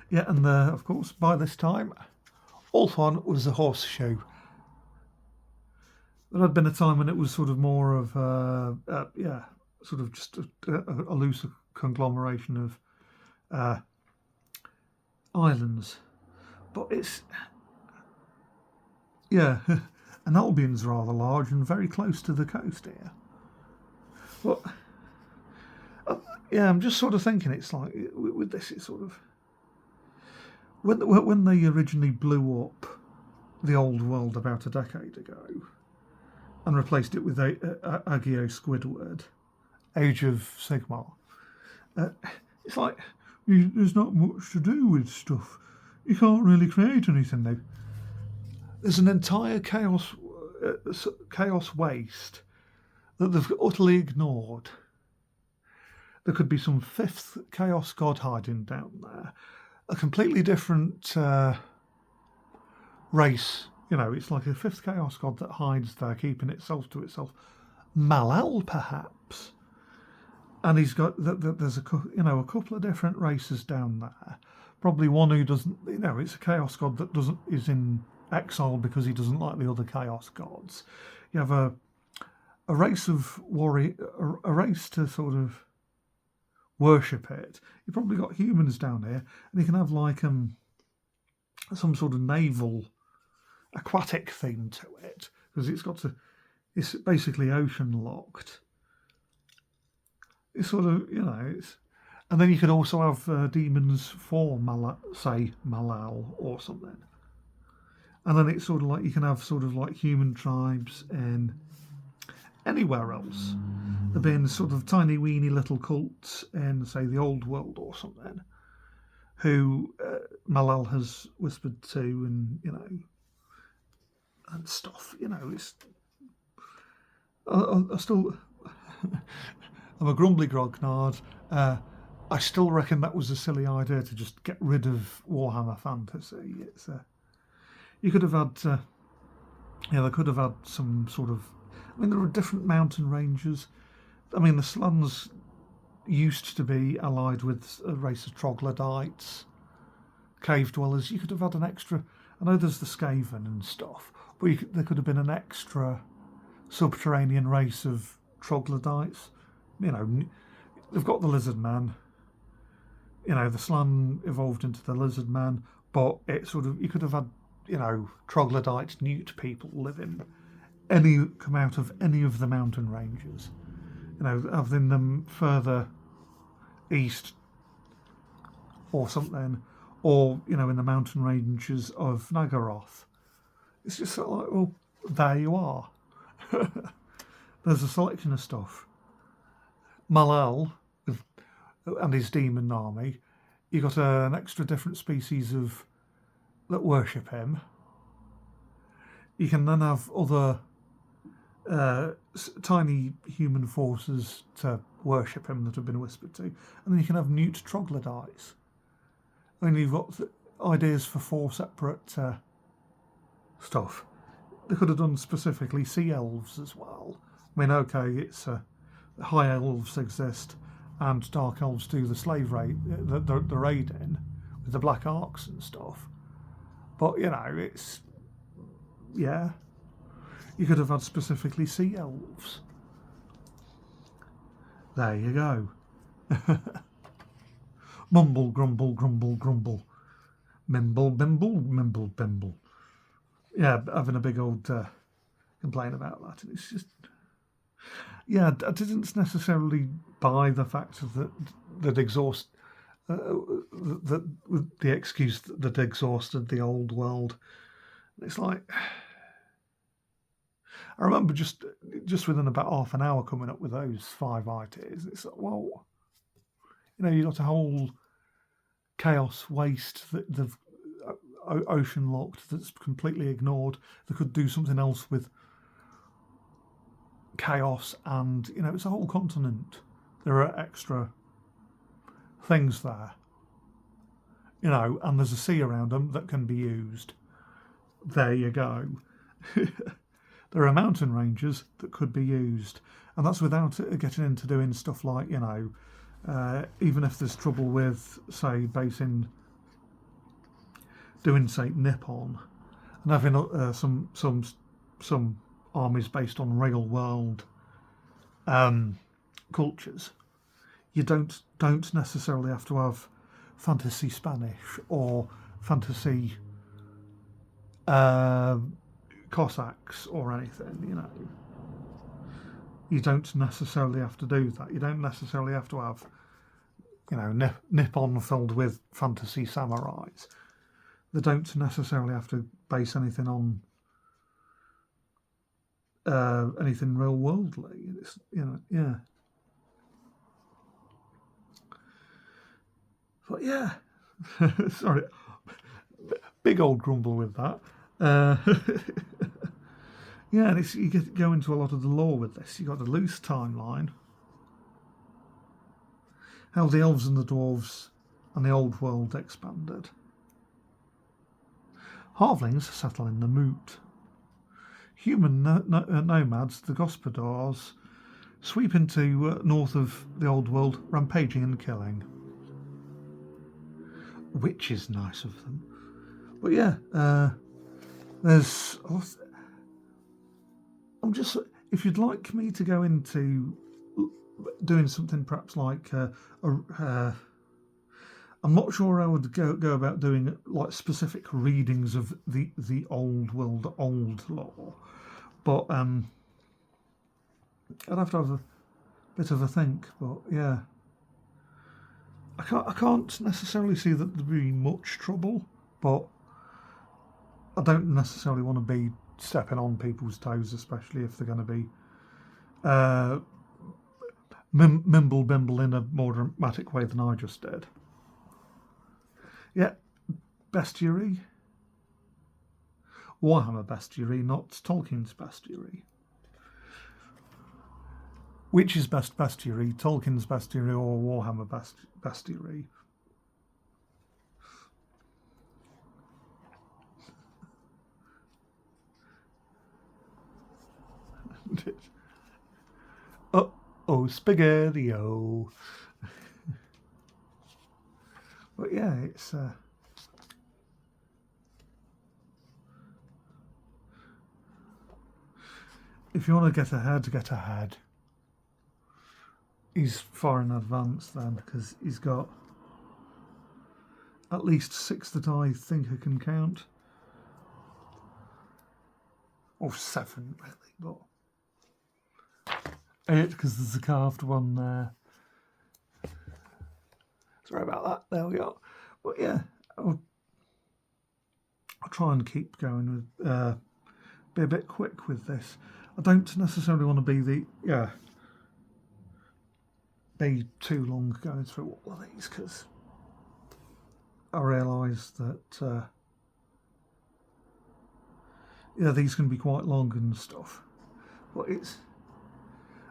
Speaker 1: Yeah, and of course, by this time, Ulthuan was a horseshoe. There had been a time when it was sort of more of, sort of just a loose conglomeration of islands. But it's, yeah, and Albion's rather large and very close to the coast here. But, yeah, I'm just sort of thinking it's like, with this, it's sort of, when they originally blew up the old world about a decade ago and replaced it with Agio Squidward, Age of Sigmar, it's like there's not much to do with stuff. You can't really create anything now. There's an entire chaos waste that they've utterly ignored. There could be some fifth chaos god hiding down there, a completely different race. You know, it's like a fifth chaos god that hides there, keeping itself to itself. Malal, perhaps. And he's got there's a couple of different races down there. Probably one who doesn't. It's a chaos god that is in exile because he doesn't like the other chaos gods. You have a race of warrior, a race to sort of worship it. You've probably got humans down here, and you can have like some sort of naval, aquatic theme to it because it's basically ocean locked. It's sort of and then you could also have demons for Malal or something. And then it's sort of like you can have sort of like human tribes in anywhere else. There being sort of tiny weeny little cults in, say, the old world or something, who Malal has whispered to, and and stuff. It's I still I'm a grumbly grognard. I still reckon that was a silly idea to just get rid of Warhammer Fantasy. It's you could have had, they could have had some sort of. I mean, there are different mountain ranges. I mean, the Slans used to be allied with a race of troglodytes, cave dwellers. You could have had an extra. I know there's the Skaven and stuff, but there could have been an extra subterranean race of troglodytes. They've got the lizard man. The Slan evolved into the lizard man, but it sort of you could have had troglodyte newt people living come out of any of the mountain ranges. Having them further east or something, or in the mountain ranges of Nagaroth. It's just sort of like, well, there you are. There's a selection of stuff. Malal and his demon army. You got an extra different species that worship him. You can then have other tiny human forces to worship him that have been whispered to, and then you can have newt troglodytes. I mean, you've got ideas for 4 separate stuff. They could have done specifically sea elves as well. I mean, okay, it's high elves exist, and dark elves do the slave raid, the raiding with the black arcs and stuff. But it's you could have had specifically sea elves. There you go. Mumble, grumble, grumble, grumble. Mimble, bimble, mimble, bimble. Yeah, having a big old complaint about that. And it's just... Yeah, I didn't necessarily buy the fact that exhaust... that with the excuse that exhausted the old world. It's like... I remember just within about half an hour coming up with those 5 ideas. It's like, well, you got a whole chaos waste that they've ocean locked that's completely ignored. They could do something else with chaos, and it's a whole continent. There are extra things there, and there's a sea around them that can be used. There you go. There are mountain ranges that could be used, and that's without getting into doing stuff like, even if there's trouble with, say, doing, say, Nippon, and having some armies based on real world cultures. You don't necessarily have to have fantasy Spanish or fantasy Cossacks or anything, You don't necessarily have to do that. You don't necessarily have to have, Nippon filled with fantasy samurais. They don't necessarily have to base anything on anything real worldly. It's, yeah. But yeah, sorry, big old grumble with that. Uh, yeah, and you go into a lot of the lore with this. You've got a loose timeline, how the elves and the dwarves and the old world expanded. Halflings settle in the moot. Human nomads, the Gospodars, sweep into north of the old world, rampaging and killing. Which is nice of them. But yeah, there's... I'm just... If you'd like me to go into doing something perhaps like... I'm not sure I would go about doing like specific readings of the old world, old lore, but I'd have to have a bit of a think. But yeah, I can't necessarily see that there'd be much trouble, but I don't necessarily want to be stepping on people's toes, especially if they're going to be mimble bimble in a more dramatic way than I just did. Yeah, bestiary. Warhammer bestiary, not Tolkien's bestiary. Which is best bestiary, Tolkien's bestiary or Warhammer bestiary? Oh, spaghetti-o. But yeah, it's... if you want to get ahead. He's far in advance then, because he's got at least 6 that I think I can count. Or 7, really, but 8, because there's a carved one there. Sorry about that. There we are. But yeah, I'll try and keep going with, be a bit quick with this. I don't necessarily want to be be too long going through all of these, because I realise that these can be quite long and stuff. But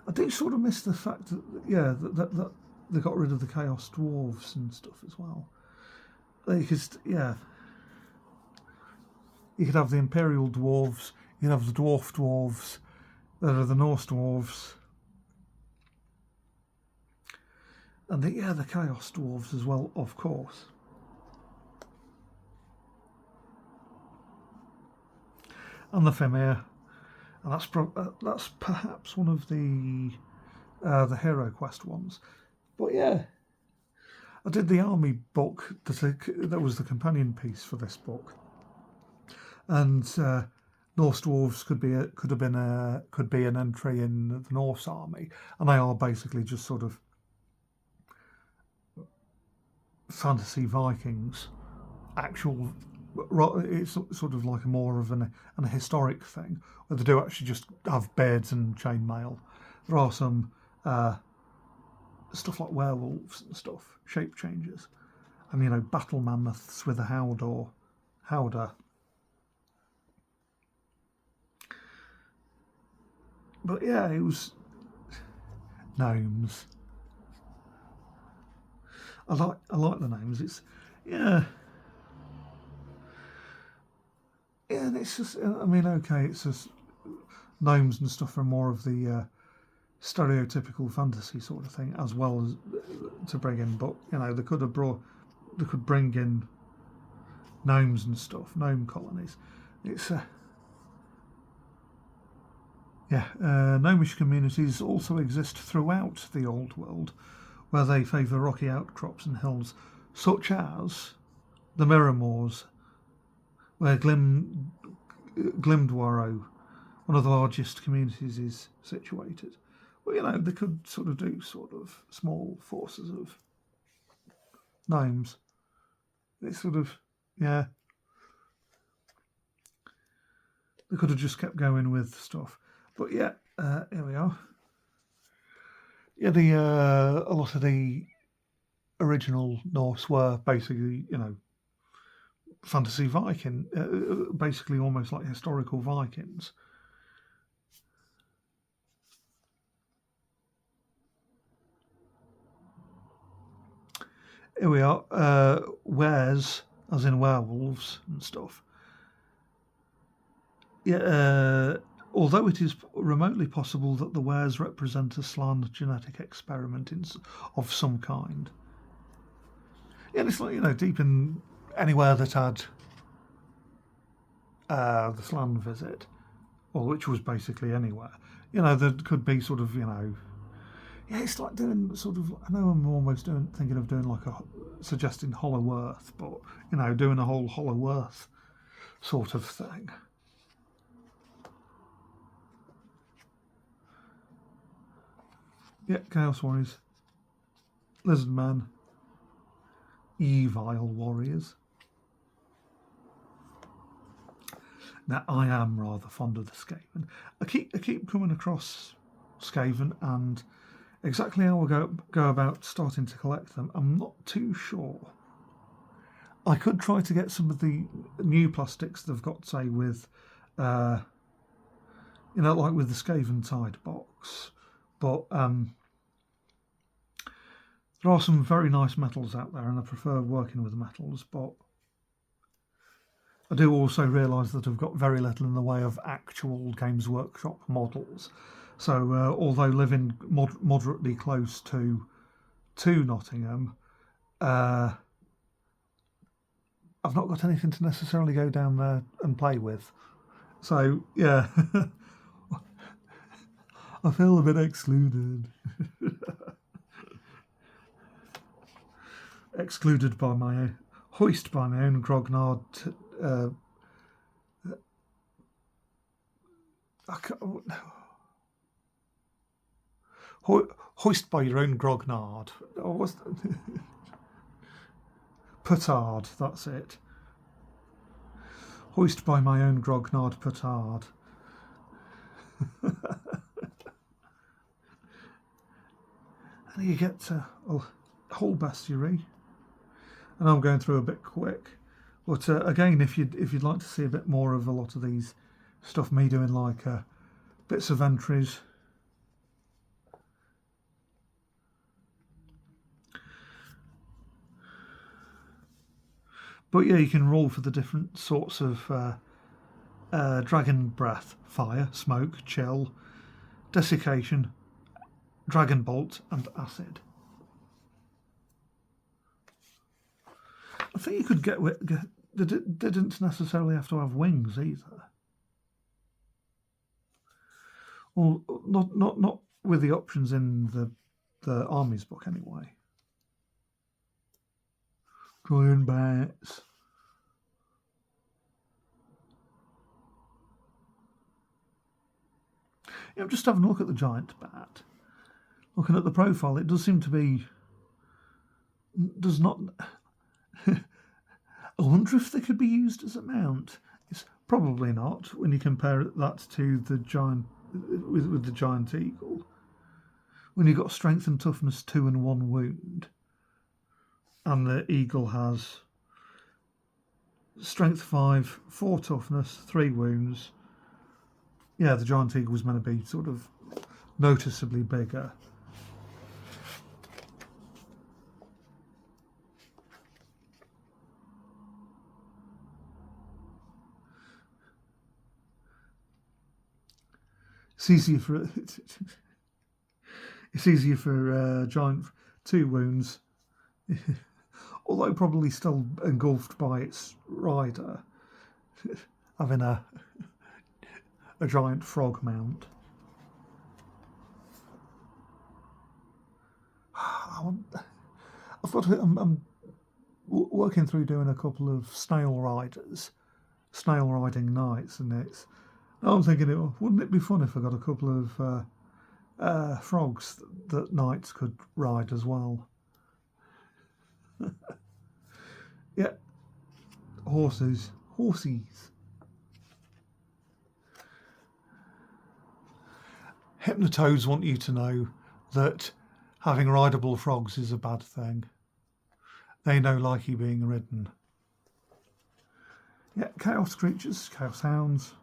Speaker 1: I do sort of miss the fact that that they got rid of the Chaos Dwarves and stuff as well. Because you could have the Imperial Dwarves, you could have the Dwarf Dwarves, there are the Norse Dwarves, and the Chaos Dwarves as well, of course. And the Fimir, and that's perhaps one of the Hero Quest ones. But yeah, I did the Army book that was the companion piece for this book, and Norse dwarves could be an entry in the Norse army, and they are basically just sort of fantasy Vikings. It's sort of like more of an historic thing, where they do actually just have beards and chainmail. There are some stuff like werewolves and stuff, shape changes, and battle mammoths with a howdah. But yeah, it was gnomes. I like the names. It's yeah, and it's just it's just gnomes and stuff are more of the stereotypical fantasy sort of thing, as well as to bring in. But they could bring in gnomes and stuff, gnome colonies. It's gnomish communities also exist throughout the old world, where they favour rocky outcrops and hills, such as the Mirror Moors, where Glimdwaro, one of the largest communities, is situated. Well, they could sort of do small forces of gnomes. It's sort of, they could have just kept going with stuff. But yeah, here we are. Yeah, a lot of the original Norse were basically, fantasy Viking, basically almost like historical Vikings. Here we are, wares, as in werewolves and stuff. Yeah, although it is remotely possible that the wares represent a Slan genetic experiment of some kind. Yeah, it's like, deep in anywhere that had the Slan visit, or which was basically anywhere. There could be sort of, yeah, it's like doing sort of, I know I'm almost thinking of doing like suggesting Hollow Earth, but, doing a whole Hollow Earth sort of thing. Yeah, Chaos Warriors, Lizard Man, Evil Warriors. Now, I am rather fond of the Skaven. I keep coming across Skaven, and exactly how I go about starting to collect them, I'm not too sure. I could try to get some of the new plastics they've got, say, with, like with the Skaven Tide box, but there are some very nice metals out there, and I prefer working with metals, but I do also realise that I've got very little in the way of actual Games Workshop models. So although living moderately close to Nottingham, I've not got anything to necessarily go down there and play with. So yeah, I feel a bit excluded. Excluded by hoist by my own grognard. Hoist by your own grognard. Oh, what's that? Petard, that's it. Hoist by my own grognard petard. And you get a whole bestiary. And I'm going through a bit quick. But again, if you'd like to see a bit more of a lot of these stuff, me doing like bits of entries. But yeah, you can roll for the different sorts of dragon breath, fire, smoke, chill, desiccation, dragon bolt, and acid. I think you could get they didn't necessarily have to have wings either. Well, not with the options in the Armies book anyway. Giant bats. Yeah, I'm just having a look at the giant bat. Looking at the profile, it does seem to be. Does not. I wonder if they could be used as a mount. It's probably not when you compare that to the giant with the giant eagle. When you've got strength and toughness 2 and 1 wound, and the eagle has strength 5, 4 toughness, 3 wounds. Yeah, the giant eagle was meant to be sort of noticeably bigger. It's easier for giant 2 wounds, although probably still engulfed by its rider, having a giant frog mount. I've got to, I'm working through doing a couple of snail riding nights, and I'm thinking, wouldn't it be fun if I got a couple of frogs that knights could ride as well? Yeah, horsies. Hypnotoads want you to know that having rideable frogs is a bad thing. They know like you being ridden. Yeah, chaos creatures, chaos hounds.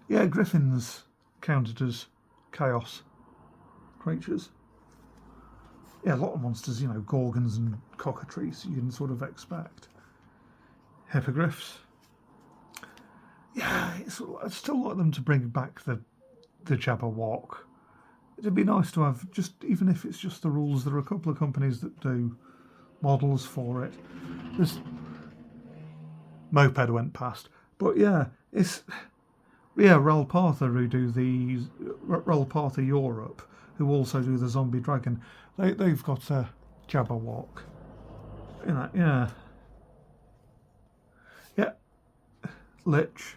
Speaker 1: Yeah, griffins counted as chaos creatures. Yeah, a lot of monsters, you know, gorgons and cockatrices you can sort of expect. Hippogriffs. Yeah, I'd still like them to bring back the Jabberwock. It'd be nice to have, just even if it's just the rules, there are a couple of companies that do models for it. This moped went past. But yeah, Ralpartha who do the Ralpartha Europe, who also do the Zombie Dragon. They've got a Jabberwock. Yeah. Yeah. Lich.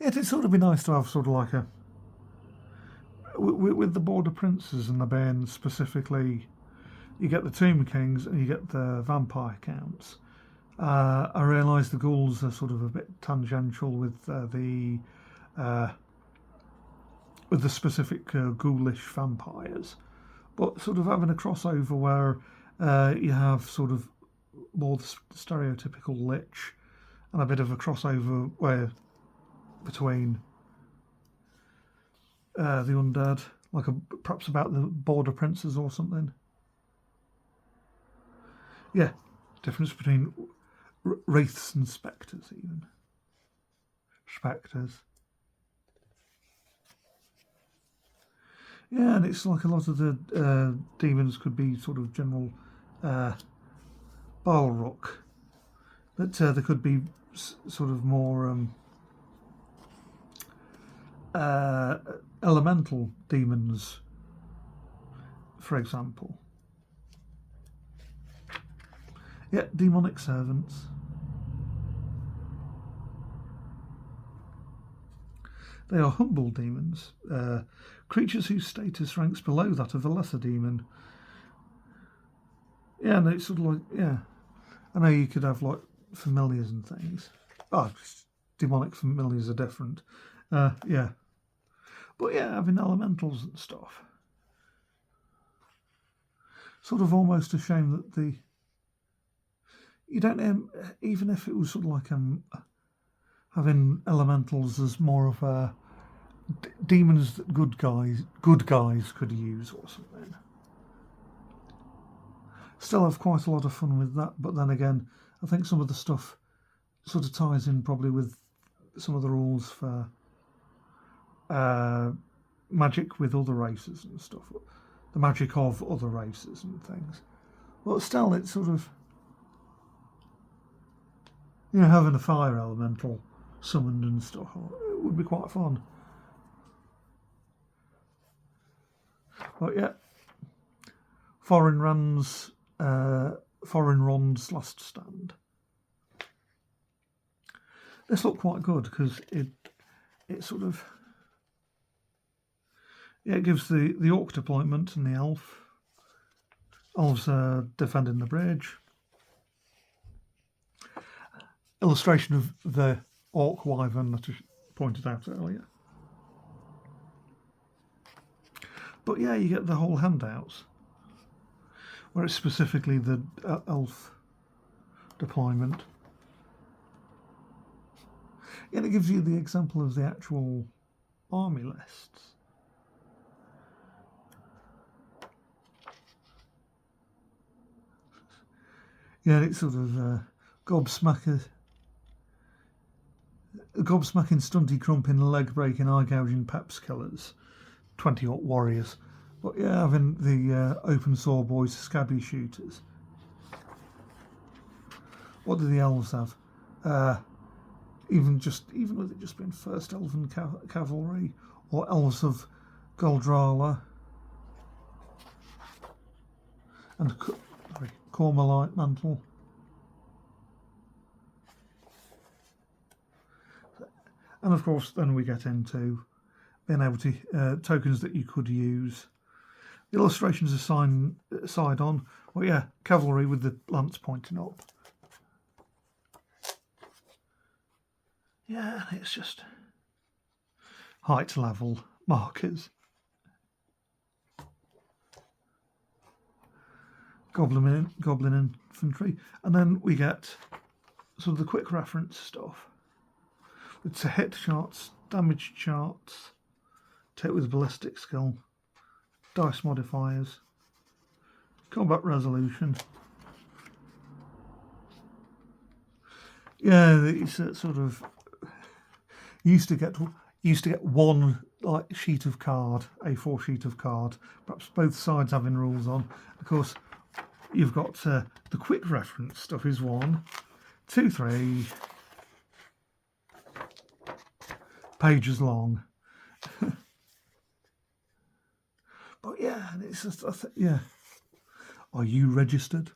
Speaker 1: It'd sort of be nice to have sort of like a with the Border Princes and the Bairns specifically. You get the Tomb Kings and you get the Vampire Counts. I realise the ghouls are sort of a bit tangential with the specific ghoulish vampires, but sort of having a crossover where you have sort of more the stereotypical lich and a bit of a crossover where between the undead, like perhaps about the Border Princes or something. Yeah, difference between wraiths and spectres, even. Spectres. Yeah, and it's like a lot of the demons could be sort of general Balrog, but there could be sort of more elemental demons, for example. Yeah, demonic servants. They are humble demons, creatures whose status ranks below that of a lesser demon. Yeah, and it's sort of like, yeah. I know you could have like familiars and things. Oh, demonic familiars are different. Yeah. But yeah, having elementals and stuff. Sort of almost a shame that you don't, even if it was sort of like having elementals as more of a demons that good guys could use or something. Still have quite a lot of fun with that, but then again, I think some of the stuff sort of ties in probably with some of the rules for magic with other races and stuff, the magic of other races and things. But still, it's sort of, you know, having a fire elemental summoned and stuff, it would be quite fun. But yeah, Foreign Rand's Last Stand. This looked quite good because it sort of, yeah, it gives the orc deployment and the elves defending the bridge. Illustration of the orc wyvern that I pointed out earlier. But yeah, you get the whole handouts, where it's specifically the elf deployment. And it gives you the example of the actual army lists. Yeah, it's sort of gobsmacking, stunty crumping, leg breaking, eye gouging peps killers, 20 warriors. But yeah, having the open saw boys, scabby shooters. What do the elves have? Even with it just being first elven cavalry or elves of Goldrala and Cormorite mantle. And of course, then we get into being able to tokens that you could use. The illustrations are side on. Well, yeah, cavalry with the lance pointing up. Yeah, it's just height level markers. goblin infantry, and then we get sort of the quick reference stuff. It's a hit charts, damage charts, take with ballistic skill, dice modifiers, combat resolution. Yeah, it's sort of used to get one like sheet of card, A4 sheet of card, perhaps both sides having rules on. Of course, you've got the quick reference stuff is 1, 2, 3 pages long. But yeah, it's just yeah. Are you registered?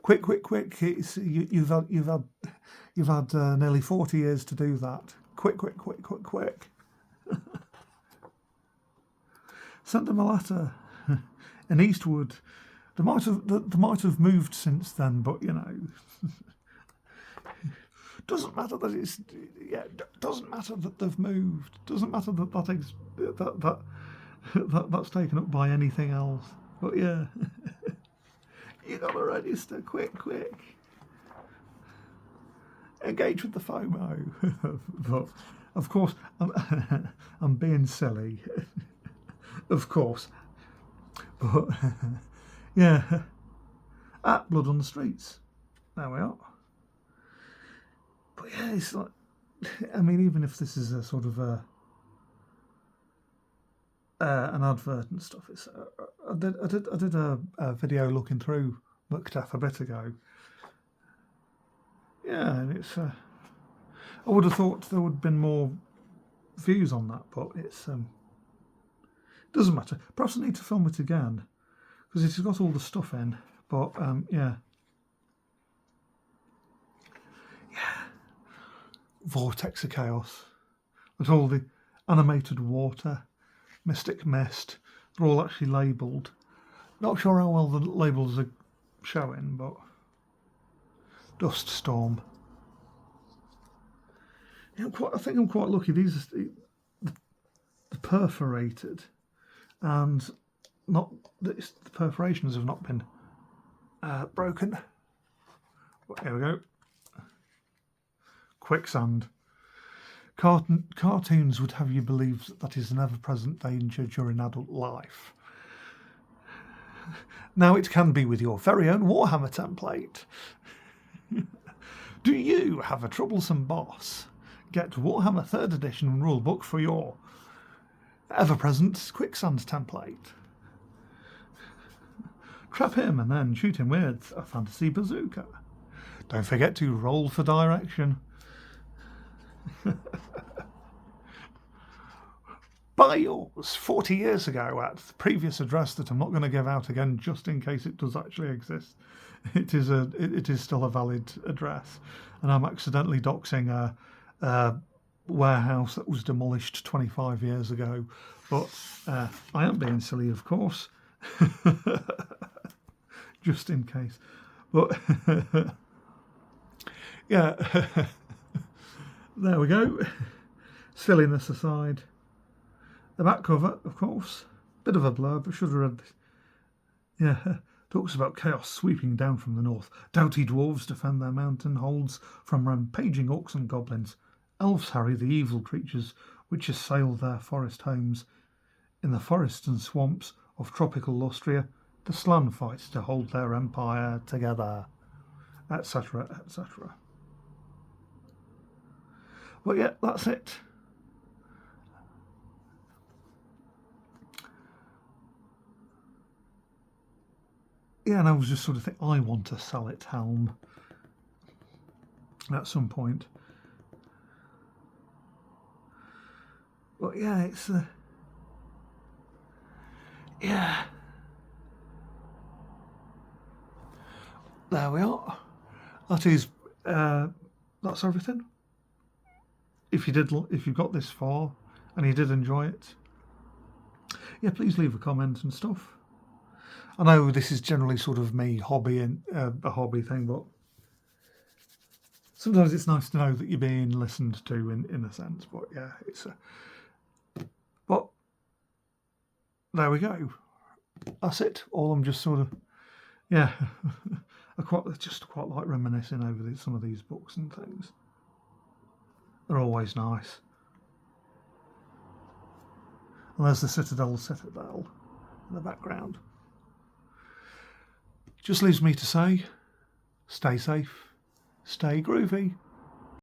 Speaker 1: Quick! It's, you've had nearly 40 years to do that. Quick! Sent them a letter in Eastwood. They might have moved since then, but you know, doesn't matter that it's doesn't matter that they've moved. Doesn't matter that's taken up by anything else. But yeah. You gotta register, quick. Engage with the FOMO. But, of course, I'm being silly. Of course. But, yeah. Blood on the streets. There we are. But yeah, it's like, I mean, even if this is a sort of an advert and stuff. It's I did a video looking through Macbeth a bit ago. Yeah, and it's I would have thought there would have been more views on that, but it's doesn't matter. Perhaps I need to film it again because it's got all the stuff in. But yeah, Vortex of Chaos. With all the animated water. Mystic Mist, they're all actually labelled. Not sure how well the labels are showing, but Dust Storm. Yeah, I think I'm quite lucky. These are the perforated, and not the perforations have not been broken. But here we go. Quicksand. Cartoons would have you believe that is an ever-present danger during adult life. Now it can be with your very own Warhammer template. Do you have a troublesome boss? Get Warhammer 3rd edition rulebook for your ever-present Quicksand template. Trap him and then shoot him with a fantasy bazooka. Don't forget to roll for direction. Buy yours 40 years ago at the previous address that I'm not going to give out again, just in case it does actually exist. It is still a valid address, and I'm accidentally doxing a warehouse that was demolished 25 years ago. But I am being silly, of course, just in case. But yeah, there we go. Silliness aside. The back cover, of course, bit of a blur, but should have read this. Yeah, talks about chaos sweeping down from the north. Doughty dwarves defend their mountain holds from rampaging orcs and goblins. Elves harry the evil creatures which assail their forest homes. In the forests and swamps of tropical Lustria, the Slan fights to hold their empire together, etc., etc. But yeah, that's it. Yeah, and I was just sort of thinking, I want to sell it helm at some point. But yeah, it's yeah. There we are. That is that's everything. If you got this far and you did enjoy it, yeah, please leave a comment and stuff. I know this is generally sort of me hobbying a hobby thing, but sometimes it's nice to know that you're being listened to in a sense. But yeah, it's but there we go. that's it. All I'm just sort of, yeah, I quite like reminiscing over some of these books and things. They're always nice. And there's the Citadel in the background. Just leaves me to say, stay safe, stay groovy.